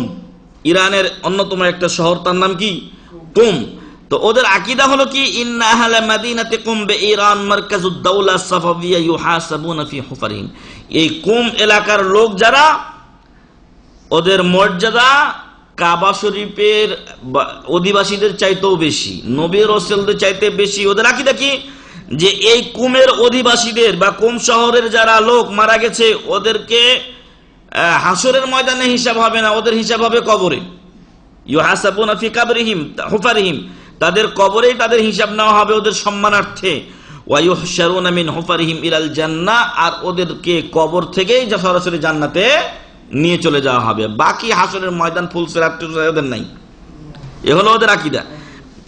ইরানের অন্যতম একটা শহর, তার নাম কি কুম। তো ওদের আকীদা হলো কি, ইন্না আহলা মাদিনাতি কুম বিইরান মারকাজুদ দাওলা সাফাবিয়্যা ইউহাসাবুনা ফি হুফারিহিম। এই কুম এলাকার লোক যারা, ওদের মর্যাদা কাবা শরীফের অধিবাসীদের চাইতেও বেশি, নবী রাসূলদের চাইতে বেশি। ওদের আকীদা কি, যে এই কুমের অধিবাসীদের বা কুম শহরের যারা লোক মারা গেছে, ওদেরকে হাসরের ময়দানে হিসাব হবে না, ওদের হিসাব হবে কবরে। ইউহাসাবুনা ফি কাবরিহিম হুফারিহিম, তাদের কবরেই তাদের হিসাব নেওয়া হবে ওদের সম্মানার্থে। ওয়া ইউহশারুনা মিন হুফারিহিম ইলাল জান্নাহ, আর ওদেরকে কবর থেকেই সরাসরি জান্নাতে নিয়ে চলে যাওয়া হবে। বাকি হাসরের ময়দান ফুলসিরাত ওদের নাই। এ হলো ওদের আকীদা।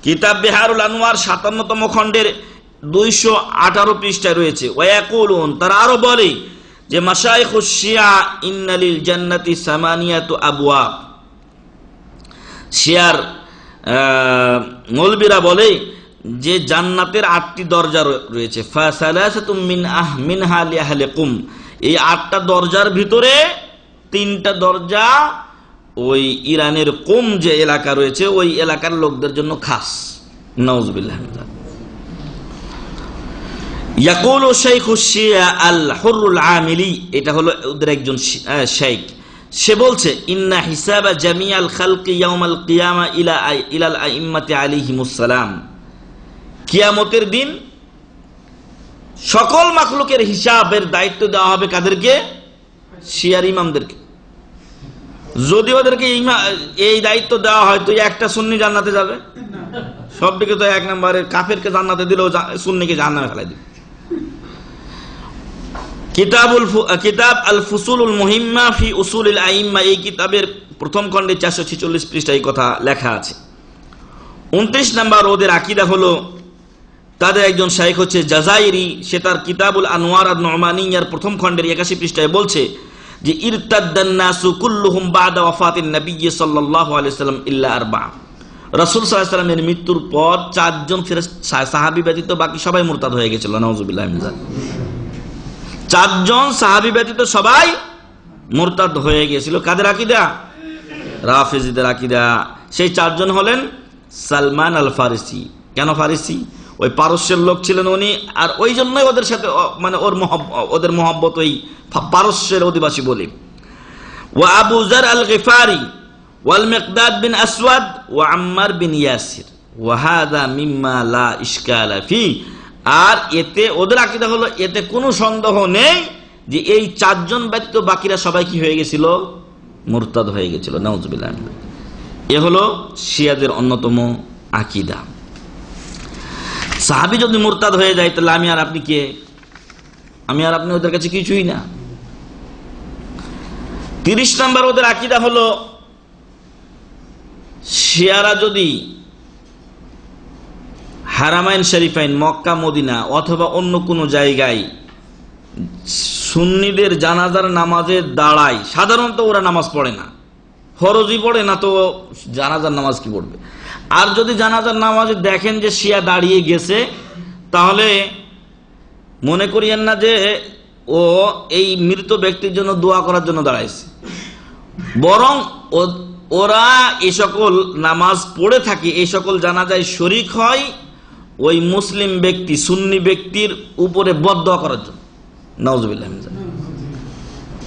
কিতাব বিহারুল আনোয়ার 57তম খণ্ডের 218 পৃষ্ঠায় রয়েছে। ওয়া ইয়াকুলুন, তারা আরো বলে যে মাশাইখুশ শিয়া ইন্নালিল জান্নাতি সামানিয়াতু আবওয়াব। শিয়ার মৌলবীরা বলে যে জান্নাতের 8টি দরজা রয়েছে। ফাসালাসাতুম মিনহা লিআহলি কুম, এই 8টা দরজার ভিতরে 3টা দরজা ওই ইরানের কুম যে এলাকা রয়েছে, ওই এলাকার লোকদের জন্য খাস। নাউযুবিল্লাহ। ইয়াকুলু শাইখুশ শিয়া আল হুরুল আমিলি, এটা হলো ওদের একজন শাইখ, সে বলছে ইন্না হিসাবা জামিআল খালকি ইয়াউমাল কিয়ামা ইলাল আইম্মাতি আলাইহিমুস সালাম। কিয়ামতের দিন সকল মাখলুকের হিসাবের দায়িত্ব দেওয়া হবে কাদেরকে? শিয়ার ইমামদেরকে। যদি ওদেরকে এই দায়িত্ব দেওয়া হয়, তো একটা সুন্নি জান্নাতে যাবে? সবদিকে তো এক নম্বরের কাফেরকে জান্নাতে দিলেও সুন্নিকে জাহান্নামে ফেলাই দিবে। কিতাব আল ফুসুলুল মুহিম্মা ফি উসুলিল আইম্মা, এই কিতাবের প্রথম খণ্ডে 446 পৃষ্ঠায় এই কথা লেখা আছে। 29 নম্বর ওদের আকীদা হলো, তাদের একজন শাইখ হচ্ছে জাজাইরি, সে তার কিতাবুল আনোয়ার আন নুমানিয়ার প্রথম খণ্ডের 81 পৃষ্ঠায় বলছে যে ইরতাদ্দান নাসু কুল্লুহুম বাদা ওয়াফাতিন নবী সাল্লাল্লাহু আলাইহি ওয়াসাল্লাম ইল্লা আরবা। রাসূল সাল্লাল্লাহু আলাইহি ওয়াসাল্লামের মৃত্যুর পর 4 জন সাহাবী ব্যতীত বাকি সবাই মুরতাদ হয়ে গেছিল। নাউযুবিল্লাহ মিন যালিক। 4 জন সাহাবী ব্যতীত সবাই মুরতাদ হয়ে গিয়েছিল। কাদের আকীদা? রাফিজিদের আকীদা। সেই 4 জন হলেন সালমান আল ফারিসি। কেন ফারিসি? ওই পারস্যের লোক ছিলেন উনি, আর ওই জন্যই ওদের সাথে মানে ওদের মহব্বত ওই পারস্যের অধিবাসী বলি। ওয়া আবু যার আল গিফারি ওয়াল মিকদাদ বিন আসওয়াদ ওয়া আম্মার বিন ইয়াসির ওয়া হাযা মিম্মা লা ইশকালা ফি। আর এতে ওদের আকীদা হলো, এতে কোনো সন্দেহ নেই যে এই চারজন ব্যতীত বাকিরা সবাই কি হয়ে গেছিল? মুরতাদ হয়ে গেছিল। নাউজুবিল্লাহ। এ হলো শিয়াদের অন্যতম আকীদা। সাহাবী যদি মুরতাদ হয়ে যায় তাহলে আমি আর আপনি কে? আমি আর আপনি ওদের কাছে কিছুই না। 30 নম্বর ওদের আকীদা হলো, শিয়ারা যদি হারামাইন শরীফাইন মক্কা মদিনা অথবা অন্য কোনো জায়গায় সুন্নিদের জানাজার নামাজে দাঁড়ায়, সাধারণত ওরা নামাজ পড়ে না, ফরজই পড়ে না, তো জানাজার নামাজ কি পড়বে? আর যদি জানাজার নামাজে দেখেন যে শিয়া দাঁড়িয়ে গেছে, তাহলে মনে করিয়েন না যে ও এই মৃত ব্যক্তির জন্য দোয়া করার জন্য দাঁড়াইছে, বরং ওরা এই সকল নামাজ পড়ে থাকে, এই সকল জানাজায় শরীক হয় ওই মুসলিম ব্যক্তি সুন্নি ব্যক্তির উপরে বদদোয়া করার জন্য। নাউজুবিল্লাহ।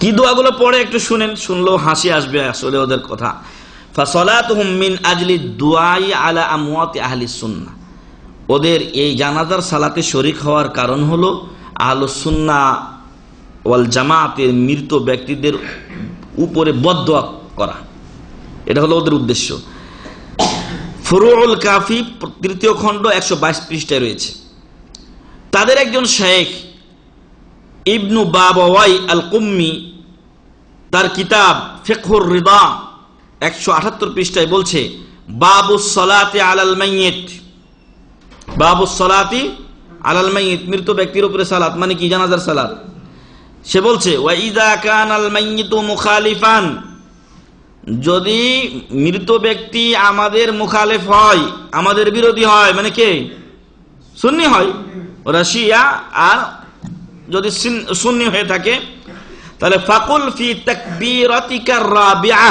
কি দোয়াগুলো পড়ে একটু শুনেন, শুনলেও হাসি আসবে আসলে ওদের কথা। ফাসালাতুহুম মিন আজলি দুআই আলা আমওয়াতি আহলি সুন্নাহ। ওদের এই জানাজার সালাতে শরীক হওয়ার কারণ হলো আহলুস সুন্নাহ ওয়াল জামাতের মৃত ব্যক্তিদের উপরে বদদোয়া করা, এটা হলো ওদের উদ্দেশ্য। ফুরুউল কাফি 3য় খণ্ড 122 পৃষ্ঠায় রয়েছে। তাদের একজন শাইখ ইবনু বাবাওয়াই আল কুম্মি তার কিতাব ফিকহুর রিদা 178 পৃষ্ঠায় বলছে, বাবুস সালাতি আলাল মাইয়িত, বাবুস সালাতি আলাল মাইয়িত, মৃত ব্যক্তির উপরে সালাত মানে কি? জানাজার সালাত। সে বলছে, ওয়া ইযা কানাল মাইয়িতু মুখালিফান, যদি মৃত ব্যক্তি আমাদের মুখালিফ হয়, আমাদের বিরোধী হয়, মানে কে? সুন্নি হয়, ওরা শিয়া, আর যদি সুন্নি হয়ে থাকে তাহলে ফাকুল ফি তাকবীরাতিকা রাবিআ,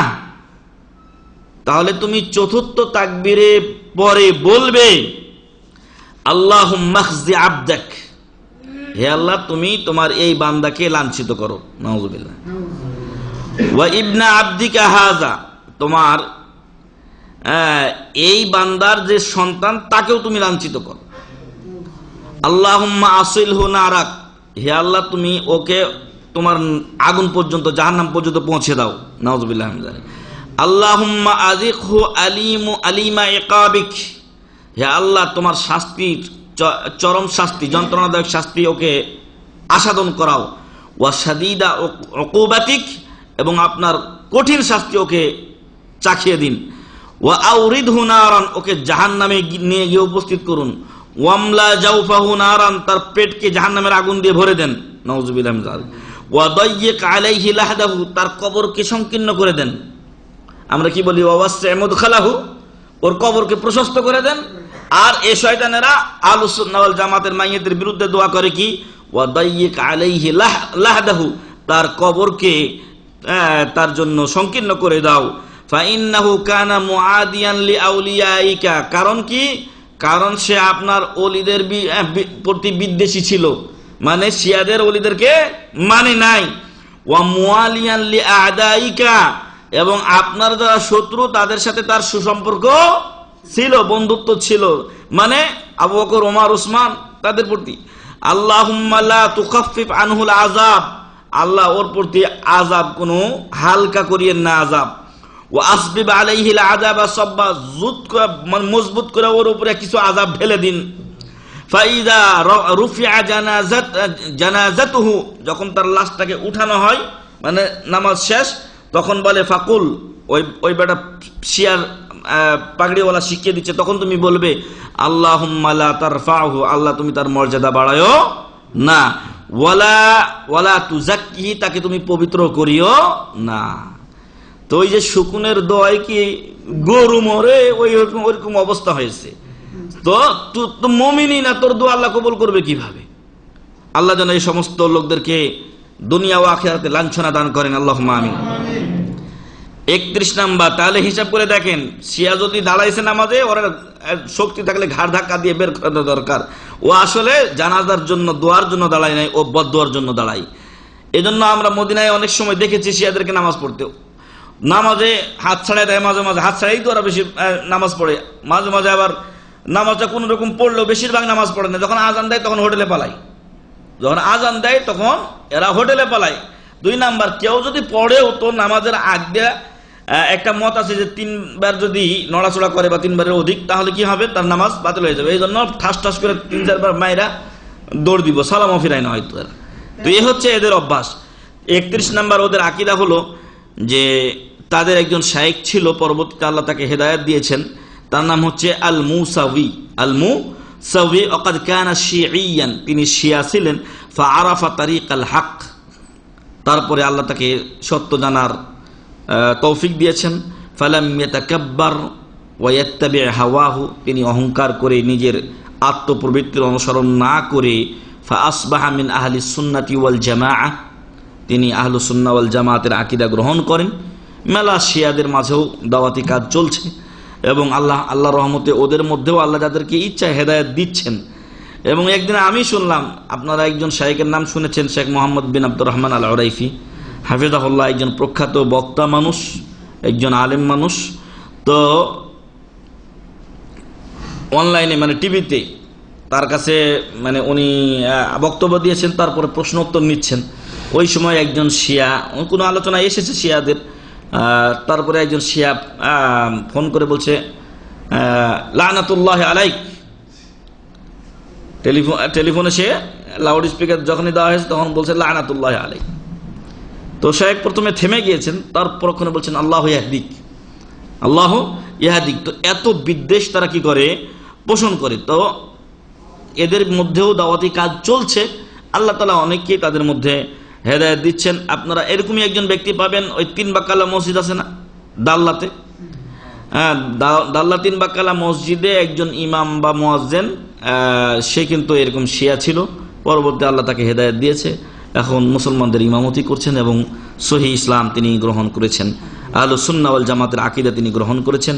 তাহলে তুমি চতুর্থ তাকবীরে পরে বলবে আল্লাহুম্মা খজি আবদাক, হে আল্লাহ তুমি তোমার এই বান্দাকে লাঞ্ছিত করো। নাউজুবিল্লাহ। ওয়া ইবনা আবদিকা হাযা, তোমার এই বান্দার যে সন্তান তাকেও তুমি লাঞ্ছিত করো। আল্লাহুম্মা আসিলহু নারাক, হে আল্লাহ তুমি ওকে তোমার আগুন পর্যন্ত, জাহান্নাম পর্যন্ত পৌঁছে দাও। নাউজুবিল্লাহ। আল্লাহুম্মা আযিকহু আলিমা ইকাবিক, হে আল্লাহ তোমার শাস্তির চরম শাস্তি, যন্ত্রণাদায়ক শাস্তি ওকে আস্বাদন করাও। ওয়া শাদীদা উকুবাতিক, এবং আপনার কঠিন শাস্তি ওকে চাখিয়ে দিন। ওয়া আউরিদহু নারান, ওকে জাহান্নামে নিয়ে গিয়ে উপস্থিত করুন। ওয়ামলা জাওফাহু নারান, তার পেটকে জাহান্নামের আগুন দিয়ে ভরে দেন। নাউজুবিল্লাহ। ওয়া দায়্যিক আলাইহি লাহদাহু, তার কবরকে সংকীর্ণ করে দেন। আমরা কি বলি? ওয়াসি মুদখালাহু, ওর কবরকে প্রশস্ত করে দেন। আর এই শয়তানেরা আহলুস সুন্নাহ ওয়াল জামাতের মাইয়িতের বিরুদ্ধে দোয়া করে কি? ওয়া দায়্যিক আলাইহি লাহদাহু, তার কবরকে তার জন্য সংকীর্ণ করে দাও। ফাইন্নাহু কানা মুআদিয়ান লিআউলিয়াইকা, কারণ কি? কারণ সে আপনার ওলিদের প্রতি বিদ্বেষী ছিল, মানে শিয়াদের ওলিদেরকে মানে নাই। ওয়া মুআলিয়ান লিআদাইকা, এবং আপনার যারা শত্রু তাদের সাথে তার সুসম্পর্ক ছিল, বন্ধুত্ব ছিল, মানে আবু বকর, ওমর, উসমান, তাদের প্রতি। আল্লাহুম্মা লা তুখাফফিফ আনহুল আযাব, আল্লাহ ওর প্রতি আযাব কোনো হালকা করিয়েন না আযাব। ওয়া আসবিব আলাইহিল আযাবা সাব্বা, মজবুত করে ওর উপরে কিছু আযাব ঢেলে দিন। ফাইদা রুফিআ জানাজাতুহু, যখন তার লাশটাকে উঠানো হয়, মানে নামাজ শেষ, তখন বলে ফাকুল, ওই বেটা শিয়ার পাগড়িওয়ালা শিখিয়ে দিচ্ছে, তখন তুমি বলবে আল্লাহুম্মা লা তারফাহু, আল্লাহ তুমি তার মর্যাদা বাড়ায়ো না। ওয়ালা তুজাক্কিহি, তাকে তুমি পবিত্র করিও না। তো ওই যে শুকুনের দোয়ায় কি গরু মরে ওইরকম অবস্থা হয়েছে। তো মুমিনই না, তোর দোয়া আল্লাহ কবুল করবে কিভাবে? আল্লাহ যেন এই সমস্ত লোকদেরকে দুনিয়া ও আখিরাতে লাঞ্ছনা দান করেন, আল্লাহুম্মা আমিন। 31 নাম্বার, তাহলে হিসাব করে দেখেন, শিয়া যদি দাঁড়াইছে নামাজে, ওরা শক্তি থাকলে ঘাড় ধাক্কা দিয়ে বের করা দরকার। ও আসলে জানাজার জন্য, দোয়ার জন্য দাঁড়ায় নাই, ও বদদোয়ার জন্য দাঁড়ায়। এই জন্য আমরা মদিনায় অনেক সময় দেখেছি শিয়াদেরকে নামাজ পড়তেও, নামাজে হাত ছাড়াই দেয়, মাঝে মাঝে হাত ছাড়াই তো ওরা বেশি নামাজ পড়ে, মাঝে মাঝে আবার নামাজটা কোন রকম পড়লেও বেশিরভাগ নামাজ পড়ে না। যখন আজান দেয় তখন হোটেলে পালায়, যখন আজান দেয় তখন এরা হোটেলে পালায়। 2 নাম্বার, কেউ যদি পড়েও তো নামাজের আগে একটা মত আছে যে 3 বার যদি নড়াচড়া করে বা 3 বারের অধিক, তাহলে কি হবে, তার নামাজ বাতিল হয়ে যাবে। এই জন্য ঠাস ঠাস করে 3-4 বার মায়েরা দৌড় দিব, সালামও ফিরাই না হয়তো। তো এই হচ্ছে এদের অভ্যাস। 31 নাম্বার, ওদের আকীদা হলো যে তাদের একজন শায়েখ ছিল, পরবর্তীতে আল্লাহ তাকে হেদায়েত দিয়েছেন, তার নাম হচ্ছে আল মুসাউই। আল মুসাউই ওয়াকাদ কানা শিইয়ান, তিনি শিয়া ছিলেন। ফাআরাফা তারিকাল হক, তারপরে আল্লাহ তাকে সত্য জানার তৌফিক দিয়েছেন। ফালাম ইয়াতাকাব্বার ওয়া ইয়াত্তাবি হাওয়াহু, তিনি অহংকার করে নিজের আত্মপ্রবৃত্তির অনুসরণ না করে ফাআসবাহা মিন আহলিস সুন্নাতি ওয়াল জামাআহ, তিনি আহলুস সুন্নাহ ওয়াল জামাতের আকীদা গ্রহণ করেন। মেলা শিয়াদের মাঝেও দাওয়াতি কাজ চলছে এবং আল্লাহর রহমতে ওদের মধ্যেও আল্লাহ যাদেরকে ইচ্ছা হেদায়েত দিচ্ছেন। এবং একদিন আমি শুনলাম, আপনারা একজন শাইখের নাম শুনেছেন, শেখ মোহাম্মদ বিন আব্দুর রহমান আল উরাইফি হাফিজাহুল্লাহ, একজন প্রখ্যাত বক্তা মানুষ, একজন আলেম মানুষ। তো অনলাইনে মানে টিভিতে তার কাছে মানে উনি বক্তব্য দিয়েছেন, তারপরে প্রশ্ন উত্তর নিচ্ছেন। ওই সময় একজন শিয়া, কোনো আলোচনায় এসেছে শিয়াদের, তারপরে একজন শিয়া ফোন করে বলছে লানাতুল্লাহ আলাইক। টেলিফোনে সে লাউড স্পিকার যখনই দেওয়া হয়েছে তখন বলছে লানাতুল্লাহ আলাইক। তো শায়েখ প্রথমে থেমে গিয়েছেন, তারপর ওখানে বলছেন আল্লাহু ইয়াহদিক, আল্লাহু ইয়াহদিক। তো এত বিদ্বেষ তারা কি করে, পোষণ করে। তো এদের মধ্যেও দাওয়াতি কাজ চলছে, আল্লাহ তাআলা অনেককেই তাদের মধ্যে হেদায়েত দিচ্ছেন। আপনারা এরকমই একজন ব্যক্তি পাবেন, ওই 3 বাক্কালা মসজিদ আছে না দাল্লাতে, দাল্লা 3 বাক্কালা মসজিদে একজন ইমাম বা মুয়াজ্জিন, সে কিন্তু এরকম শিয়া ছিল, পরবর্তী আল্লাহ তাকে হেদায়েত দিয়েছে, এখন মুসলমানদের ইমামতি করছেন এবং সহিহ ইসলাম তিনি গ্রহণ করেছেন, আহলুস সুন্নাহ ওয়াল জামাতের আকীদা তিনি গ্রহণ করেছেন।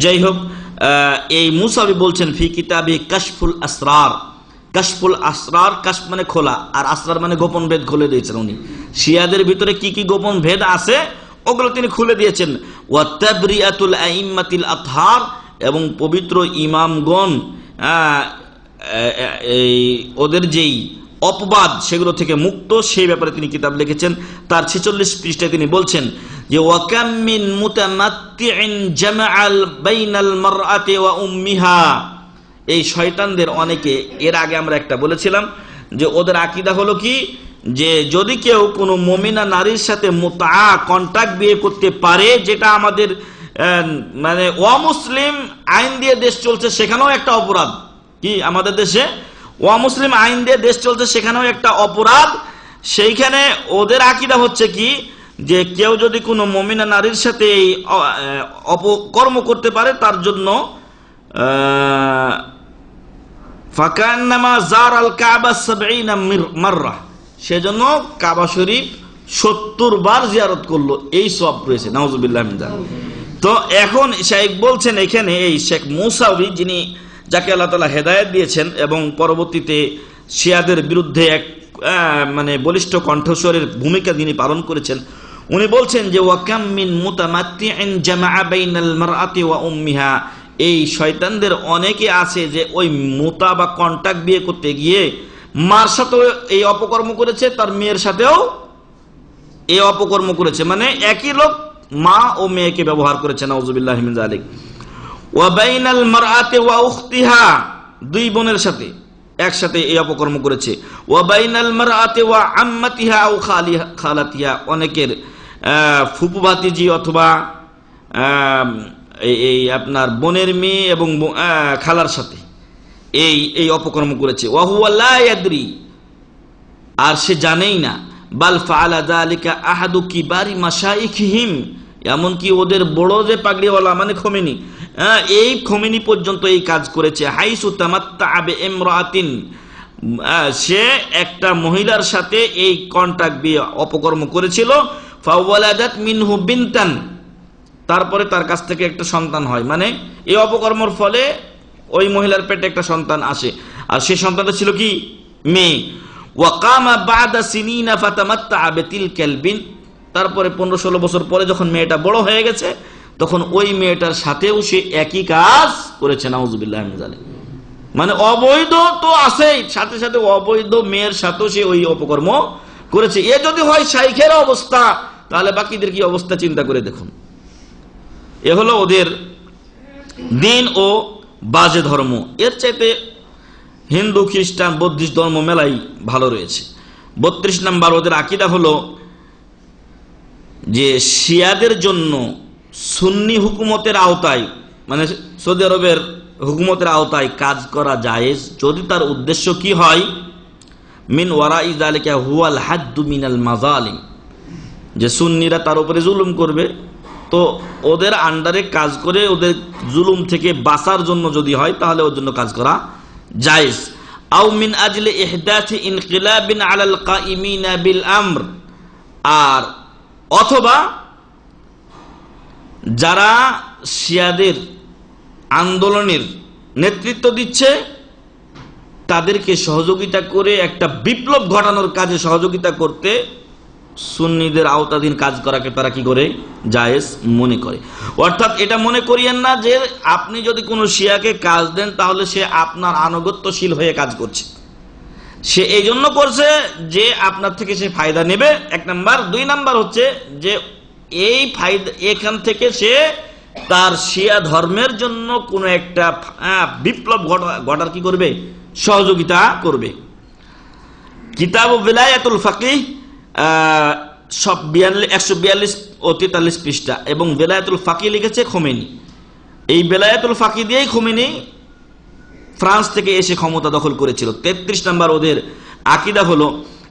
যাই হোক, এই মুসাবি বলছেন ফি কিতাবি কাশফুল আসরার, কাশফুল আসরার, কাশফ মানে খোলা, আর আসরার মানে গোপন ভেদ খুলে দিয়েছেন উনি। শিয়াদের ভিতরে কি কি গোপন ভেদ আছে ওগুলো তিনি খুলে দিয়েছেন। ওয়া তাবরিয়াতুল আইম্মাতিল আতহার, এবং পবিত্র ইমামগণ এই ওদের যেই অপবাদ সেগুলো থেকে মুক্ত, সেই ব্যাপারে তিনি কিতাব লিখেছেন। তার 46 পৃষ্ঠায় তিনি বলছেন যে ওয়াকাম মিন মুতামাত্তিইন জামাআল বাইনাল মারআতি ওয়া উম্মিহা, এই শয়তানদের অনেকে, এর আগে আমরা একটা বলেছিলাম যে ওদের আকীদা হলো কি, যে যদি কেউ কোনো মুমিনা নারীর সাথে মুতআ কন্ট্রাক্ট বিয়ে করতে পারে, যেটা আমাদের মানে অমুসলিম আইন দিয়ে দেশ চলছে, সেখানেও একটা অপরাধ। কি আমাদের দেশে অমুসলিম আইন দিয়ে দেশ চলছে, সেখানেও একটা অপরাধ। সেইখানে ওদের আকীদা হচ্ছে কি, যে কেউ যদি কোনো মুমিনা নারীর সাথে এই অপকর্ম করতে পারে, তার জন্য ফাকান্নামা জারাল কাবা 70 মাররা, সেজন্য কাবা শরীফ 70 বার জিয়ারত করলো, এই সওয়াব রয়েছে। নাউজুবিল্লাহ মিন যালিক। তো এখন শাইখ বলছেন এখানে, এই শেখ মুসাউই, যিনি যাকে আল্লাহ তাআলা হেদায়েত দিয়েছেন এবং পরবর্তীতে শিয়াদের বিরুদ্ধে এক মানে বলিষ্ঠ কণ্ঠস্বরের ভূমিকা যিনি পালন করেছেন, উনি বলছেন যে ওয়াকাম মিন মুতামাত্তিইন জামাআ বাইনাল মারআতি ওয়া উম্মিহা, এই শয়তানদের অনেকে আছে যে ওই মুতা বা কন্টাক্ট বিয়ে করতে গিয়ে মার সাথেও এই অপকর্ম করেছে, তার মেয়ের সাথেও এই অপকর্ম করেছে, মানে একই লোক মা ও মেয়েকে ব্যবহার করেছে। নাউজুবিল্লাহ মিন যালিক। ওয়া বাইনাল মারআতি ওয়া উখতিহা, 2 বোনের সাথে একসাথে এই অপকর্ম করেছে। ওয়া বাইনাল মারআতি ওয়া আম্মাতিহা আও খালাতিহা, অনেকের ফুপু ভাতিজি অথবা এই আপনার বোনের মেয়ে এবং খালার সাথে এই অপকর্ম করেছে। ওয়া হুয়া লা ইয়াদরি, আর সে জানেই না। বাল ফাআলা যালিকা আহাদু কিবারি মাশাইখিহিম, এমনকি ওদের বড় যে পাগড়িওয়ালা মানে খোমেনি, এই খোমেনি পর্যন্ত এই কাজ করেছে। হাইসু তামাত্তা বি ইমরাতিন, সে একটা মহিলার সাথে এই কন্ট্রাক্ট বিয়ে অপকর্ম করেছিল। ফাওয়ালাদাত মিনহু বিনতান, তারপরে তার কাছ থেকে একটা সন্তান হয়, মানে এই অপকর্মের ফলে ওই মহিলার পেটে একটা সন্তান আসে, আর সেই সন্তানটা ছিল কি মেয়ে। ওয়াকামা বাদা সিনিনা ফাতামাত্তা বিতিলকাল বিন, তারপরে 15-16 বছর পরে যখন মেয়েটা বড় হয়ে গেছে তখন ওই মেয়েটার সাথেও সে একই কাজ করেছে। নাউযুবিল্লাহি মিন যালিক। মানে অবৈধ তো আছেই, সাথে সাথে অবৈধ মেয়ের সাথেও সে ওই অপকর্ম করেছে। এ যদি হয় শাইখের অবস্থা, তাহলে বাকিদের কি অবস্থা চিন্তা করে দেখুন। এ হলো ওদের দিন ও বাজে ধর্ম। এর চাইতে হিন্দু, খ্রিস্টান, বৌদ্ধিস্ট ধর্ম মেলাই ভালো রয়েছে। 32 নম্বর ওদের আকীদা হলো যে শিয়াদের জন্য সুন্নি হুকুমতের আওতায়, মানে সৌদি আরবের হুকুমতের আওতায় কাজ করা জায়েজ যদি তার উদ্দেশ্য কি হয়, মিন ওয়ারাই যালিকা হুয়াল হাদ্দু মিনাল মাযালিম, যে সুন্নিরা তার উপরে জুলুম করবে, তো ওদের আন্ডারে কাজ করে ওদের জুলুম থেকে বাঁচার জন্য যদি হয় তাহলে ওর জন্য কাজ করা জায়েজ। আও মিন আজলি ইহদাথি ইনকিলাবিন আলাল কাইমিনা বিল আমর, আর অথবা যারা শিয়াদের আন্দোলনের নেতৃত্ব দিচ্ছে তাদেরকে সহযোগিতা করে একটা বিপ্লব ঘটানোর কাজে সহযোগিতা করতে সুন্নিদের আওতাধীন কাজ করাকে তারা কি করে জায়েজ মনে করে। অর্থাৎ এটা মনে করিয়েন না যে আপনি যদি কোনো শিয়াকে কাজ দেন তাহলে সে আপনার আনুগত্যশীল হয়ে কাজ করছে, সে এই জন্য করছে যে আপনার থেকে সে ফায়দা নেবে, 1 নাম্বার। 2 নাম্বার হচ্ছে যে এই ফায়দা এখান থেকে সে তার শিয়া ধর্মের জন্য কোনো একটা বিপ্লব ঘটার কি করবে, সহযোগিতা করবে। কিতাব বিলায়াতুল ফাকিহ 142 ও 43 পৃষ্ঠা, এবং বেলায়াতুল ফাকিহ লিখেছে খোমেনি। এই বেলায়াতুল ফাকিহ দিয়েই খোমেনি ফ্রান্স থেকে এসে ক্ষমতা দখল করেছিল। 33 নম্বর ওদের আকীদা হলো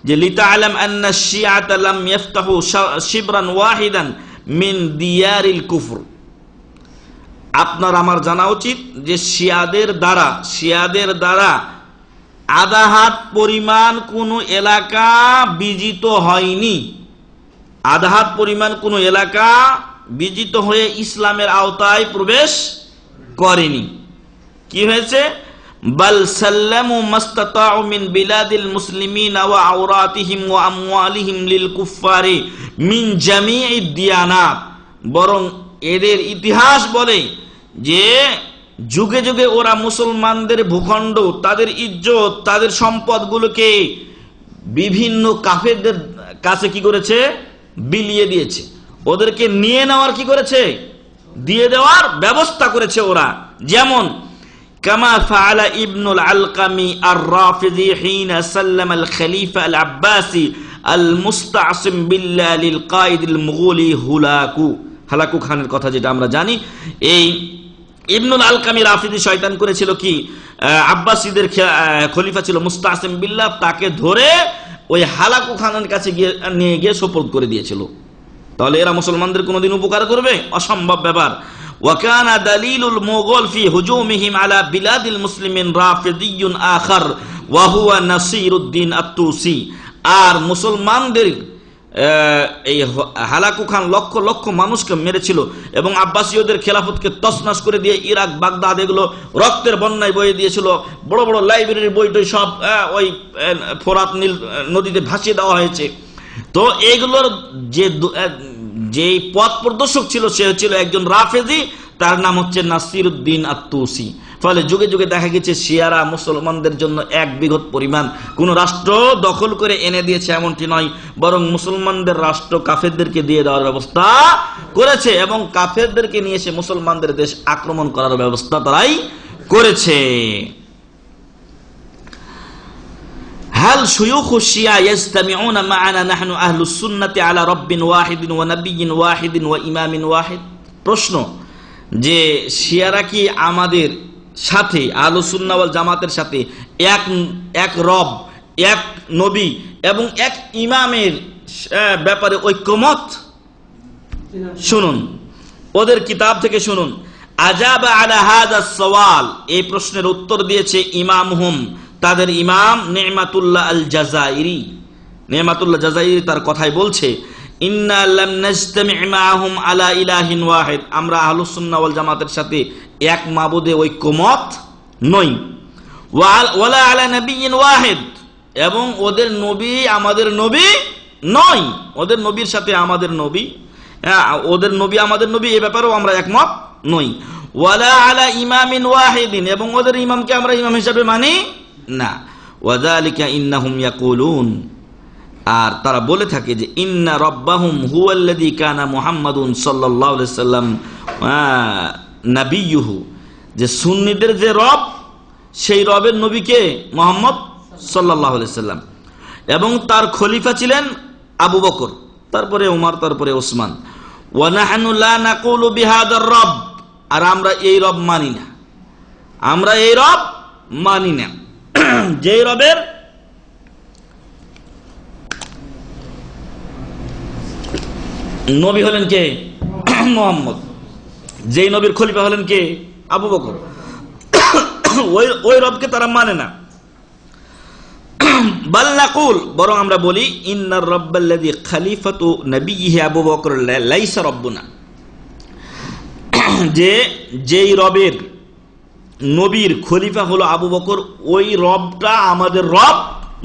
যে লিতাআলাম আন্না শিয়াতা লাম ইফতাহু শিবরান ওয়াহিদান মিন দিয়ারিল কুফর, আপনার আমার জানা উচিত যে শিয়াদের দ্বারা আধা হাত পরিমাণ কোনো এলাকা বিজিত হয়নি, আধা হাত পরিমাণ কোনো এলাকা বিজিত হয়ে ইসলামের আওতায় প্রবেশ করেনি। কি হয়েছে, বাল সাল্লামু মাস্তাতাউ মিন বিলাদিল মুসলিমিন ওয়া আওরাতিহিম ওয়া আমওয়ালিহিম লিল কুফফারি মিন জামিঈদ দিয়ানাত, বরং এদের ইতিহাস বলে যে যুগে যুগে ওরা মুসলমানদের ভূখণ্ড, তাদের ইজ্জত, তাদের সম্পদগুলোকে বিভিন্ন কাফেরদের কাছে কি করেছে, বিলিয়ে দিয়েছে। ওদেরকে নিয়ে নেওয়ার কি করেছে, দিয়ে দেওয়ার ব্যবস্থা করেছে ওরা। যেমন কামা ফাআলা ইবনুল আলকামি আর-রাফিজি হিনা সাল্লামা আল খলিফা আল আব্বাসি আল মুস্তাসিম বিল্লাহ লিল কায়েদিল মুগলি হালাকু খানের কথা যেটা আমরা জানি। এই ইবনুল আলকামি রাফিজি শয়তান করেছিল কি, আব্বাসীদের খলিফা ছিল মুস্তাসিম বিল্লাহ, তাকে ধরে ওই হালাকু খানের কাছে নিয়ে গিয়ে সুপর্দ করে দিয়েছিল। তাহলে এরা মুসলমানদের কোনোদিন উপকার করবে? অসম্ভব ব্যাপার। ওয়াকানা দালিলুল মুগল ফি হুজুমিহিম আলা বিলাদিল মুসলিমিন রাফিদিয়ুন আখার ওয়া হুয়া নাসিরউদ্দিন আত-তুসি, আর মুসলমানদের এই হালাকু খান লক্ষ লক্ষ মানুষকে মেরেছিল এবং আব্বাসীয়দের খেলাফতকে তছনছ করে দিয়ে ইরাক, বাগদাদ এগুলো রক্তের বন্যায় বয়ে দিয়েছিল। বড় বড় লাইব্রেরির বইটই সব ওই ফোরাত নীল নদীতে ভাসিয়ে দেওয়া হয়েছে। তো এইগুলোর যে পথ প্রদর্শক ছিল সে ছিল একজন রাফেজি, তার নাম হচ্ছে নাসিরউদ্দিন আত-তুসি। ফলে যুগে যুগে দেখা গেছে শিয়ারা মুসলমানদের জন্য 1 বিঘত পরিমাণ কোন রাষ্ট্র দখল করে এনে দিয়েছে এমনটি নয়, বরং মুসলমানদের রাষ্ট্র কাফেরদেরকে দিয়ে দেওয়ার ব্যবস্থা করেছে এবং কাফেরদেরকে নিয়ে এসে মুসলমানদের দেশ আক্রমণ করার ব্যবস্থা তারাই করেছে। হাল শুয়ুখু শিয়া ইজতামিউনা মা'ানা নাহনু আহলুস সুন্নাতি আলা রাব্বিন ওয়াহিদিন ওয়া নাবিয়্যিন ওয়াহিদিন ওয়া ইমামিন ওয়াহিদ। প্রশ্ন, যে শিয়ারা কি আমাদের সাথে আহলুস সুন্নাহ ওয়াল জামাতের সাথে এক রব, এক নবী এবং এক ইমামের ব্যাপারে ঐক্যমত? শুনুন, ওদের কিতাব থেকে শুনুন। আজাবা আলা হাযা সওয়াল, এই প্রশ্নের উত্তর দিয়েছে ইমামহুম, তাদের ইমাম নি'মাতুল্লাহ আল জাযাইরি। নি'মাতুল্লাহ জাযাইরি তার কথাই বলছে, ইন্না লাম নাজতামি মাআহুম আলা ইলাহিন ওয়াহিদ, আমরা আহলুস সুন্নাহ ওয়াল জামাতের সাথে এক মাবুদে ঐক্যমত নই। ওয়ালা আলা নাবিয়্যিন ওয়াহিদ, এবং ওদের নবী আমাদের নবী নয়, ওদের নবীর সাথে আমাদের নবী, ওদের নবী আমাদের নবী এ ব্যাপারেও আমরা একমত নই। ওয়ালা আলা ইমামিন ওয়াহিদিন, এবং ওদের ইমামকে আমরা ইমাম হিসাবে মানি না। ওয়াযালিকা ইন্নাহুম ইয়াকুলুন, আর তারা বলে থাকে যে ইন্না রাব্বাহুম হুয়াল্লাযী কানা মুহাম্মাদুন সাল্লাল্লাহু আলাইহি সাল্লাম নাবিয়্যুহু, যে সুন্নিদের যে রব সেই রবের নবীকে মুহাম্মদ সাল্লাল্লাহু আলাইহি সাল্লাম, এবং তার খলিফা ছিলেন আবু বকর, তারপরে উমর, তারপরে ওসমান। ওয়া নাহনু লা নাকুলু বিহাদার রব, আর আমরা এই রব মানি না, আমরা এই রব মানি না। যেই রবের নবী হলেন কে? মুহাম্মদ। যেই নবীর খলিফা হলেন কে? আবু বকর। ওই রবকে তারা মানে না। বাল নাকুল, বরং আমরা বলি ইন্নার রাব্বাল্লাযী খলিফাতু নবিয়্যিহি আবু বকর লাইসা রাব্বুনা, যে যেই রবের নবীর খলিফা হলো আবু বকর, ওই রবটা আমাদের রব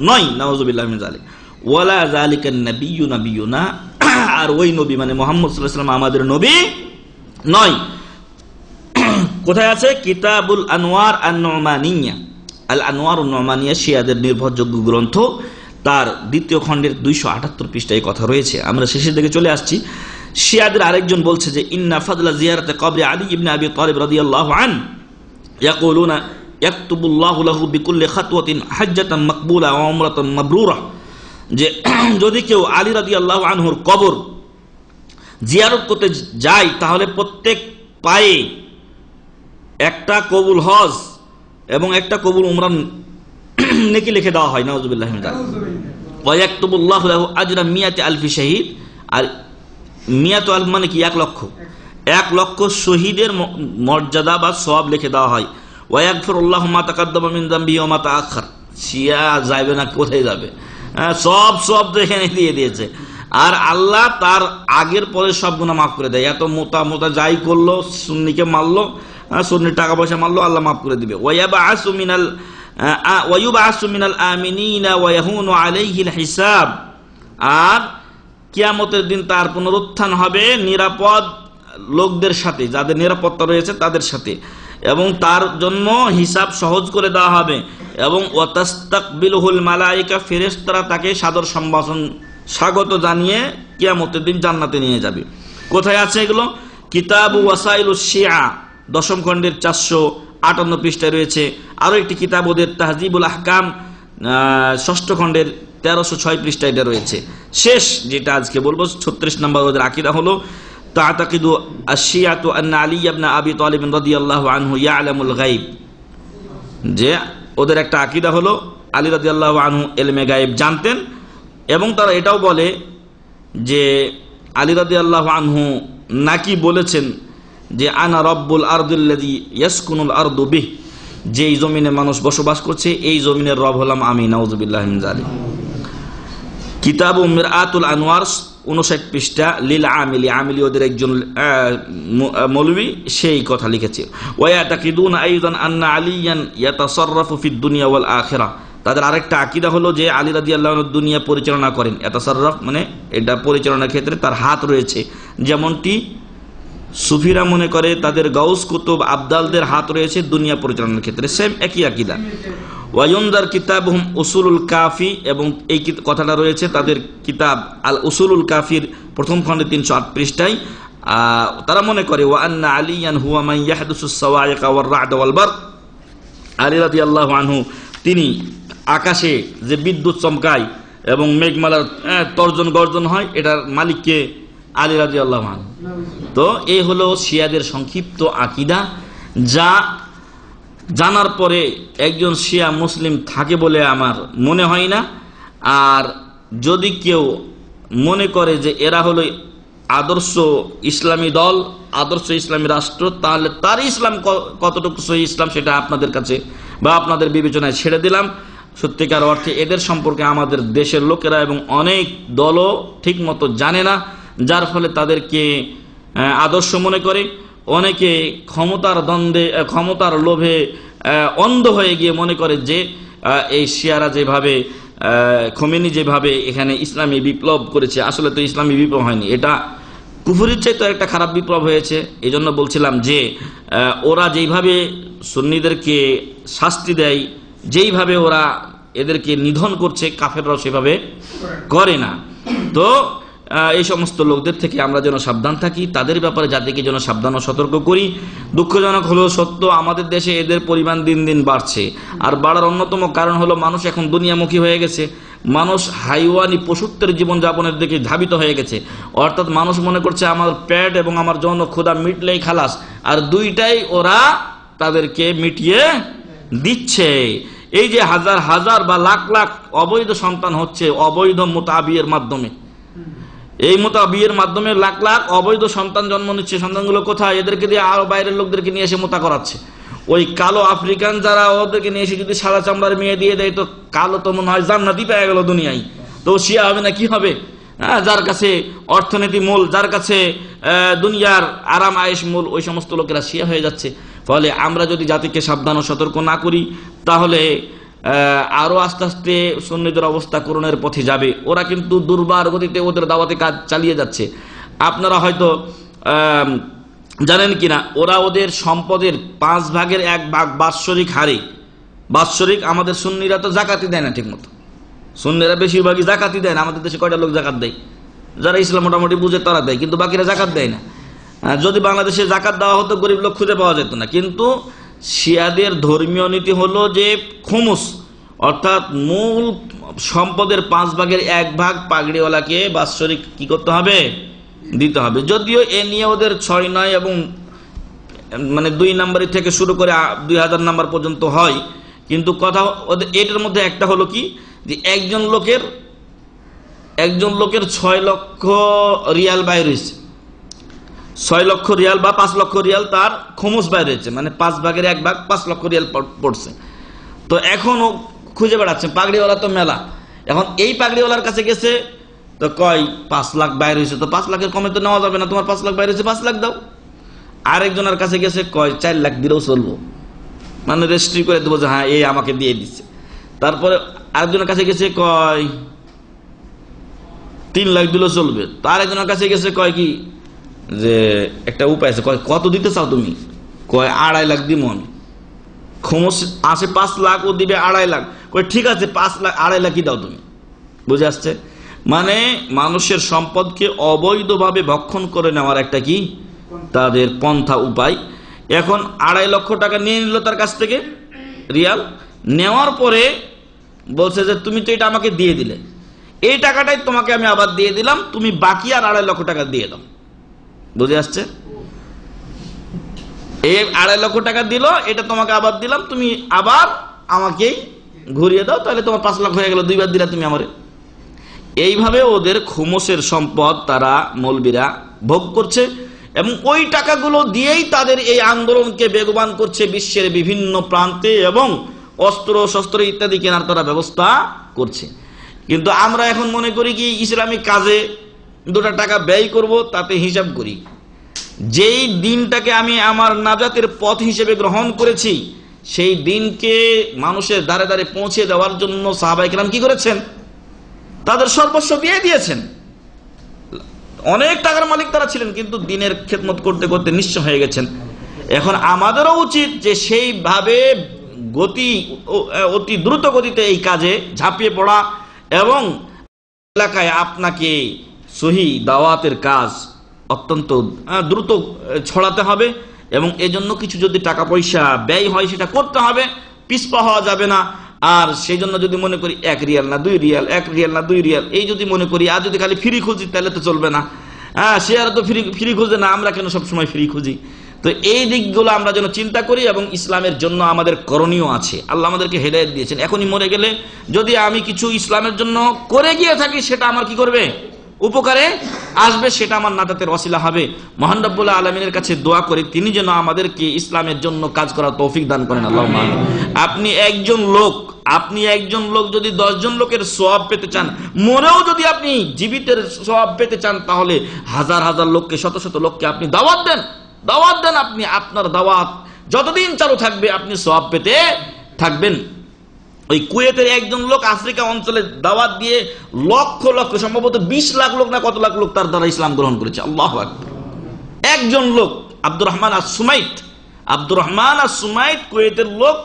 নয়। নাউযুবিল্লাহি মিন যালিক। ওয়ালা যালিকান নাবিয়্যু নাবিয়ুনা, আর ওই নবী মানে মুহাম্মদ সাল্লাল্লাহু আলাইহি ওয়াসাল্লাম আমাদের নবী নয়। কোথায় আছে? কিতাবুল আনওয়ার আন-নুমানিয়্যা, আল আনওয়ার আন-নুমানিয়্যা শিয়াদের নির্ভরযোগ্য গ্রন্থ, তার দ্বিতীয় খণ্ডের 278 পৃষ্ঠায় কথা রয়েছে। আমরা শেষের দিকে চলে আসছি। শিয়াদের আরেকজন বলছে যে ইন্না ফাদলা জিয়ারাতে কবরে আলী ইবনে আবি তালিব রাদিয়াল্লাহু আনহু ইয়াকুলুনা ইয়াকতুবুল্লাহু লাহু বিকুল্লি খাতওয়াতিন হাজ্জাতান মাকবুলা ওয়া উমরাতান মাবরুরা, যে যদি কেউ আলী রাদিয়াল্লাহু আনহুর কবর জিয়ারত করতে যায় তাহলে প্রত্যেক পায়ে একটা কবুল হজ এবং একটা কবুল উমরা নেকি লিখে দেওয়া হয়। নাউযুবিল্লাহি মিন যালিক। ওয়া ইয়াকতুবুল্লাহু লাহু আজরা মিয়াতি আলফি শাহীদ, আর মিয়াতু আলফ মানে কি? 1 লক্ষ। 1 লক্ষ শহীদের মর্যাদা বা সওয়াব লিখে দেওয়া হয়। ওয়া ইয়াগফিরুল্লাহু মা তাকাদ্দামা মিন যামবিহি ওয়া মা তাআখার। শিয়া যাবে না, কোথায় যাবে? সব তো এখানে দিয়ে দিয়েছে। আর আল্লাহ তার আগের পরে সব গুনাহ মাফ করে দেয়। এত মোতা যাই করলো, সুন্নিকে মারলো, সুন্নির টাকা পয়সা মারলো, আল্লাহ মাফ করে দিবে। ওয়াইবাসু মিনাল আমিনিনা ওয়া ইয়াহুনু আলাইহিল হিসাব, আর কিয়ামতের দিন তার পুনরুত্থান হবে নিরাপদ লোকদের সাথে, যাদের নিরাপত্তা রয়েছে তাদের সাথে, এবং তার জন্য হিসাব সহজ করে দেওয়া হবে। এবং ওয়াতাস্তাকবিলুহুল মালায়েকা, ফেরেশতারা তাকে সাদর সম্ভাষণ স্বাগত জানিয়ে কিয়ামতের দিন জান্নাতে নিয়ে যাবে। কোথায় আছে এগুলো? কিতাবু ওয়াসাইলুশ শিয়া 10ম খণ্ডের 458 পৃষ্ঠায় রয়েছে। আরো একটি কিতাব ওদের তাহজিবুল আহকাম 6ষ্ঠ খণ্ডের 1306 পৃষ্ঠায় এটা রয়েছে। শেষ যেটা আজকে বলবো 36 নম্বর ওদের আকীদা হলো তা'তাকিদু আশ-শিয়াতু আন্না আলী ইবনে আবি তালিব রাদিয়াল্লাহু আনহু ইয়ালামুল গায়ব, যে ওদের একটা আকীদা হলো আলী রাদিয়াল্লাহু আনহু ইলমে গায়েব জানতেন, এবং তারা এটাও বলে যে আলী রাদিয়াল্লাহু আনহু নাকি বলেছেন যে আনা রব্বুল আরদিল্লাযী ইয়াসকুনুল আরদু বিহি, যেই জমিনে মানুষ বসবাস করছে এই জমিনের রব হলাম আমি। নাউযুবিল্লাহি মিন যালিক। কিতাবু মিরআতুল আনওয়ার 59 পৃষ্ঠা লিল আমিলি, আমিলি ওদের একজন মৌলভী সেই কথা লিখেছে। ওয়া ইয়াতাকিদুনা আইদান আন্না আলিয়ান ইয়াতাসাররাফু ফিদ দুনিয়া ওয়াল আখিরাহ, তাদের আরেকটা আকীদা হলো যে আলী রাদিয়াল্লাহু আনহু দুনিয়া পরিচালনা করেন। ইয়াতাসাররাফ মানে এটা পরিচালনার ক্ষেত্রে তার হাত রয়েছে, যেমনটি সুফিরা মনে করে তাদের গাউস কুতুব আবদালদের হাত রয়েছে দুনিয়া পরিচালনার ক্ষেত্রে, সেম একই আকীদা। ওয়ায়ুনদার কিতাবুহুম উসুলুল কাফি, এবং এই কথাটা রয়েছে তাদের কিতাব আল উসুলুল কাফির 1ম খণ্ডে 308 পৃষ্ঠায়। তারা মনে করে ওয়া আন্না আলিয়ান হুয়া মান ইয়াহদুসুস সাওয়াইকা ওয়ার রা'দ ওয়াল বারক, আলী রাদিয়াল্লাহু আনহু তিনি আকাশে যে বিদ্যুৎ চমকায় এবং মেঘমালার তর্জন গর্জন হয়, এটার মালিককে? আলী রাদিয়াল্লাহু আনহু। তো এই হলো শিয়াদের সংক্ষিপ্ত আকীদা, যা জানার পরে একজন শিয়া মুসলিম থাকে বলে আমার মনে হয় না। আর যদি কেউ মনে করে যে এরা হলো আদর্শ ইসলামী দল, আদর্শ ইসলামী রাষ্ট্র, তাহলে তার ইসলাম কতটুকু সহি ইসলাম সেটা আপনাদের কাছে বা আপনাদের বিবেচনায় ছেড়ে দিলাম। সত্যিকার অর্থে এদের সম্পর্কে আমাদের দেশের লোকেরা এবং অনেক দলও ঠিক মতো জানে না, যার ফলে তাদেরকে আদর্শ মনে করে। অনেকে ক্ষমতার দ্বন্দ্বে, ক্ষমতার লোভে অন্ধ হয়ে গিয়ে মনে করে যে এই শিয়ারা যেভাবে খোমেনি যেভাবে এখানে ইসলামী বিপ্লব করেছে, আসলে তো ইসলামী বিপ্লব হয়নি, এটা কুফরির চাইতে একটা খারাপ বিপ্লব হয়েছে। এই জন্য বলছিলাম যে ওরা যেইভাবে সুন্নিদেরকে শাস্তি দেয়, যেইভাবে ওরা এদেরকে নিধন করছে, কাফেররাও সেভাবে করে না। তো এই সমস্ত লোকদের থেকে আমরা যেন সাবধান থাকি, তাদের ব্যাপারে জাতিকে যেন সাবধান ও সতর্ক করি। দুঃখজনক হলেও সত্য, আমাদের দেশে এদের পরিমাণ দিন দিন বাড়ছে। আর বাড়ার অন্যতম কারণ হলো মানুষ এখন দুনিয়ামুখী হয়ে গেছে, মানুষ হাইওয়ানি পশুত্বের জীবনযাপনের দিকে ধাবিত হয়ে গেছে। অর্থাৎ মানুষ মনে করছে আমার পেট এবং আমার যৌন ক্ষুধা মিটলেই খালাস, আর দুইটাই ওরা তাদেরকে মিটিয়ে দিচ্ছে। এই যে হাজার হাজার বা লাখ লাখ অবৈধ সন্তান হচ্ছে অবৈধ মোতাবিয়ের মাধ্যমে, এই মোতাবিয়ের মাধ্যমে লাখ লাখ অবৈধ সন্তান জন্ম নিচ্ছে। সন্তানগুলো কোথায়? এদেরকে দিয়ে আরো বাইরের লোকদেরকে নিয়ে এসে মোতা করাচ্ছে। ওই কালো আফ্রিকান যারা, ওদেরকে নিয়ে এসে যদি সাদা চামড়ার মেয়ে দিয়ে দেয়, তো কালো তো মনে হয় জান্নাতি পেয়ে গেল দুনিয়ায়, তো শিয়া হবে না কি হবে? যার কাছে অর্থনীতি মূল, যার কাছে দুনিয়ার আরাম আয়েশ মূল, ওই সমস্ত লোকেরা শিয়া হয়ে যাচ্ছে। ফলে আমরা যদি জাতিকে সাবধান ও সতর্ক না করি, তাহলে আরো আস্তে আস্তে সুন্নিদের অবস্থা করুণের পথে যাবে। ওরা কিন্তু দুর্বার গতিতে ওদের দাওয়াতে কাজ চালিয়ে যাচ্ছে। আপনারা হয়তো জানেন কিনা, ওরা ওদের সম্পদের 5 ভাগের 1 ভাগ বাৎসরিক হারে, বাৎসরিক, আমাদের সুন্নিরা তো জাকাতই দেয় না ঠিক মতো। সুন্নিরা বেশিরভাগই জাকাতই দেয় না। আমাদের দেশে কয়টা লোক জাকাত দেয়? যারা ইসলাম মোটামুটি বুঝে তারা দেয়, কিন্তু বাকিরা জাকাত দেয় না। যদি বাংলাদেশে জাকাত দেওয়া হতো, গরিব লোক খুঁজে পাওয়া যেত না। কিন্তু শিয়াদের ধর্মীয় নীতি হলো যে খুমুস, অর্থাৎ মূল সম্পদের 5 ভাগের 1 ভাগ পাগড়িওয়ালাকে বাৎসরিক কি করতে হবে? দিতে হবে। যদিও এ নিয়ে ওদের 6, 9 এবং মানে 2 নম্বরের থেকে শুরু করে 2000 নাম্বার পর্যন্ত হয়। কিন্তু কথা ওদের এটার মধ্যে একটা হলো কি, যে একজন লোকের 6 লক্ষ রিয়াল বাইর হয়েছে, 6 লক্ষ রিয়াল বা 5 লক্ষ রিয়াল তার খুমুস বাইর হয়েছে, মানে 5 ভাগের 1 ভাগ 5 লক্ষ রিয়াল পড়ছে। তো এখন ও খুঁজে বেড়াচ্ছে, পাগড়িওয়ালা তো মেলা। এখন এই পাগড়িওয়ালার কাছে গেছে, তো কয় 5 লাখ বাইর হয়েছে, তো 5 লাখের কমে তো নেওয়া যাবে না, তোমার 5 লাখ বাইর হয়েছে, 5 লাখ দাও। আরেকজনের কাছে গেছে, কয় 4 লাখ দিলেও চলবো, মানে রেজিস্ট্রি করে দেবো যে হ্যাঁ এই আমাকে দিয়ে দিচ্ছে। তারপরে আরেকজনের কাছে গেছে, কয় 3 লাখ দিলেও চলবে। তো আরেকজনের কাছে গেছে, কয় কি যে একটা উপায় আছে, কয় কত দিতে চাও তুমি? কয় 2.5 লাখ দিব আমি। খমস আসে 5 লাখ, ও দিবে 2.5 লাখ। কয় ঠিক আছে 5 লাখ 2.5 লাখই দাও তুমি। বুঝে আসছে? মানে মানুষের সম্পদকে অবৈধভাবে ভক্ষণ করে নেওয়ার একটা কি তাদের পন্থা, উপায়। এখন 2.5 লক্ষ টাকা নিয়ে নিল তার কাছ থেকে রিয়াল, নেওয়ার পরে বলছে যে তুমি তো এটা আমাকে দিয়ে দিলে, এই টাকাটাই তোমাকে আমি আবার দিয়ে দিলাম, তুমি বাকি আর 2.5 লক্ষ টাকা দিয়ে দাও। বুঝে আসছে? এই 2.5 লক্ষ টাকা দিল, এটা তোমাকে আবার দিলাম, তুমি আবার আমাকেই ঘুরিয়ে দাও, তাহলে তোমার 5 লাখ হয়ে গেল, 2 বার দিলা তুমি আমারে। এইভাবে ওদের খুমসের সম্পদ তারা মৌলবীরা ভোগ করছে, এবং ওই টাকাগুলো দিয়েই তাদের এই আন্দোলনকে বেগবান করছে বিশ্বের বিভিন্ন প্রান্তে, এবং অস্ত্র শস্ত্র ইত্যাদি কেনার তারা ব্যবস্থা করছে। কিন্তু আমরা এখন মনে করি কি ইসলামিক কাজে 2টা টাকা ব্যয় করব, তাতে হিসাব করি। যেই দিনটাকে আমি আমার নাজাতের পথ হিসেবে গ্রহণ করেছি, সেই দিনকে মানুষের দ্বারে দ্বারে পৌঁছে দেওয়ার জন্য সাহাবায়ে কেরাম কি করেছেন? তাদের সর্বস্ব দিয়ে দিয়েছেন। অনেক টাকার মালিক তারা ছিলেন, কিন্তু দিনের খেদমত করতে করতে নিঃস্ব হয়ে গেছেন। এখন আমাদেরও উচিত যে সেইভাবে অতি দ্রুত গতিতে এই কাজে ঝাঁপিয়ে পড়া, এবং এলাকায় আপনাকে সহি দাওয়াতের কাজ অত্যন্ত দ্রুত ছড়াতে হবে, এবং এজন্য কিছু যদি টাকা পয়সা ব্যয় হয় সেটা করতে হবে, পিছপা হওয়া যাবে না। আর সেই জন্য যদি মনে করি 1 রিয়াল না 2 রিয়াল, 1 রিয়াল না 2 রিয়াল, এই যদি মনে করি, আর যদি খালি ফ্রি খুঁজি তাহলে তো চলবে না। সে আর তো ফ্রি খুঁজে না, আমরা কেন সবসময় ফ্রি খুঁজি? তো এই দিকগুলো আমরা যেন চিন্তা করি, এবং ইসলামের জন্য আমাদের করণীয় আছে। আল্লাহ আমাদেরকে হেদায়েত দিয়েছেন। এখনই মরে গেলে যদি আমি কিছু ইসলামের জন্য করে গিয়ে থাকি, সেটা আমার কি করবে? উপকারে আসবে, সেটা আমার নাজাতের ওসিলা হবে। মহান রব্বুল আলামিনের কাছে দোয়া করি তিনি যেন আমাদেরকে ইসলামের জন্য কাজ করার তৌফিক দান করেন। আল্লাহুম্মা আমিন। আপনি একজন লোক যদি 10 জন লোকের সওয়াব পেতে চান, মরেও যদি আপনি জীবিতের সওয়াব পেতে চান, তাহলে হাজার হাজার লোককে, শত শত লোককে আপনি দাওয়াত দেন। আপনি আপনার দাওয়াত যতদিন চালু থাকবে আপনি সওয়াব পেতে থাকবেন। ওই কুয়েতের একজন লোক আফ্রিকা অঞ্চলে দাওয়াত দিয়ে লক্ষ লক্ষ, সম্ভবত 20 লাখ লোক না কত লাখ লোক তার দ্বারা ইসলাম গ্রহণ করেছে। আল্লাহু আকবার। একজন লোক আব্দুর রহমান আস-সুমাইত কুয়েতের লোক,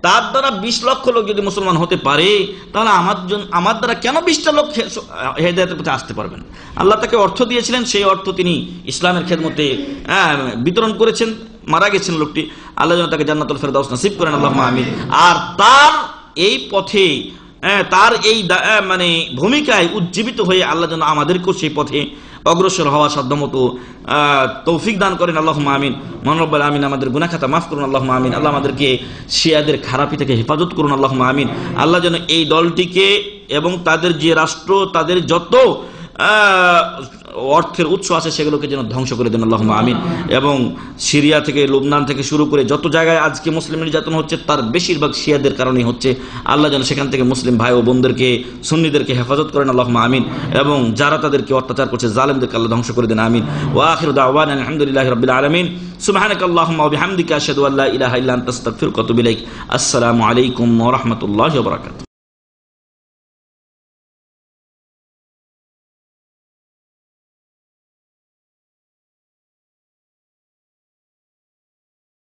তার দ্বারা 20 লক্ষ লোক যদি মুসলমান হতে পারে, তাহলে আমার দ্বারা কেন 20টা লোক হেদায়েতের পথে আসতে পারবেন? আল্লাহ তাকে অর্থ দিয়েছিলেন, সেই অর্থ তিনি ইসলামের খেদমতে বিতরণ করেছেন। মারা গেছেন লোকটি, আল্লাহ যেন তাকে জান্নাতুল ফেরদাউস নসিব করেন, আল্লাহুম্মা আমিন। আর তার এই পথে, তার এই মানে ভূমিকায় উজ্জীবিত হয়ে আল্লাহ যেন আমাদেরকেও সেই পথে অগ্রসর হওয়া সাধ্যমতো তৌফিক দান করেন, আল্লাহুম্মা আমিন। মহান রব্বুল আমিন আমাদের গুনাহ খাতা মাফ করুন, আল্লাহুম্মা আমিন। আল্লাহ আমাদেরকে শিয়াদের খারাপি থেকে হেফাজত করুন, আল্লাহুম্মা আমিন। আল্লাহ যেন এই দলটিকে এবং তাদের যে রাষ্ট্র, তাদের যত অর্থের উৎস আছে সেগুলোকে যেন ধ্বংস করে দেন, আল্লাহুম্মা আমিন। এবং সিরিয়া থেকে, লুবনান থেকে শুরু করে যত জায়গায় আজকে মুসলিম নির্যাতন হচ্ছে, তার বেশিরভাগ শিয়াদের কারণেই হচ্ছে। আল্লাহ যেন সেখান থেকে মুসলিম ভাই ও বোনদেরকে, সুন্নিদেরকে হেফাজত করেন, আল্লাহুম্মা আমিন। এবং যারা তাদেরকে অত্যাচার করছে, জালেমদেরকে আল্লাহ ধ্বংস করে দেন, আমিন। ওয়া আখিরু দাওয়ানা আলহামদুলিল্লাহি রাব্বিল আলামিন। সুবহানাকাল্লাহুম্মা ওয়া বিহামদিকা আশহাদু আল্লা ইলাহা ইল্লা আনতা আস্তাগফিরুকা ওয়া আতুবু ইলাইক। আসসালামু আলাইকুম ওয়া রাহমাতুল্লাহি ওয়া বারাকাতুহু।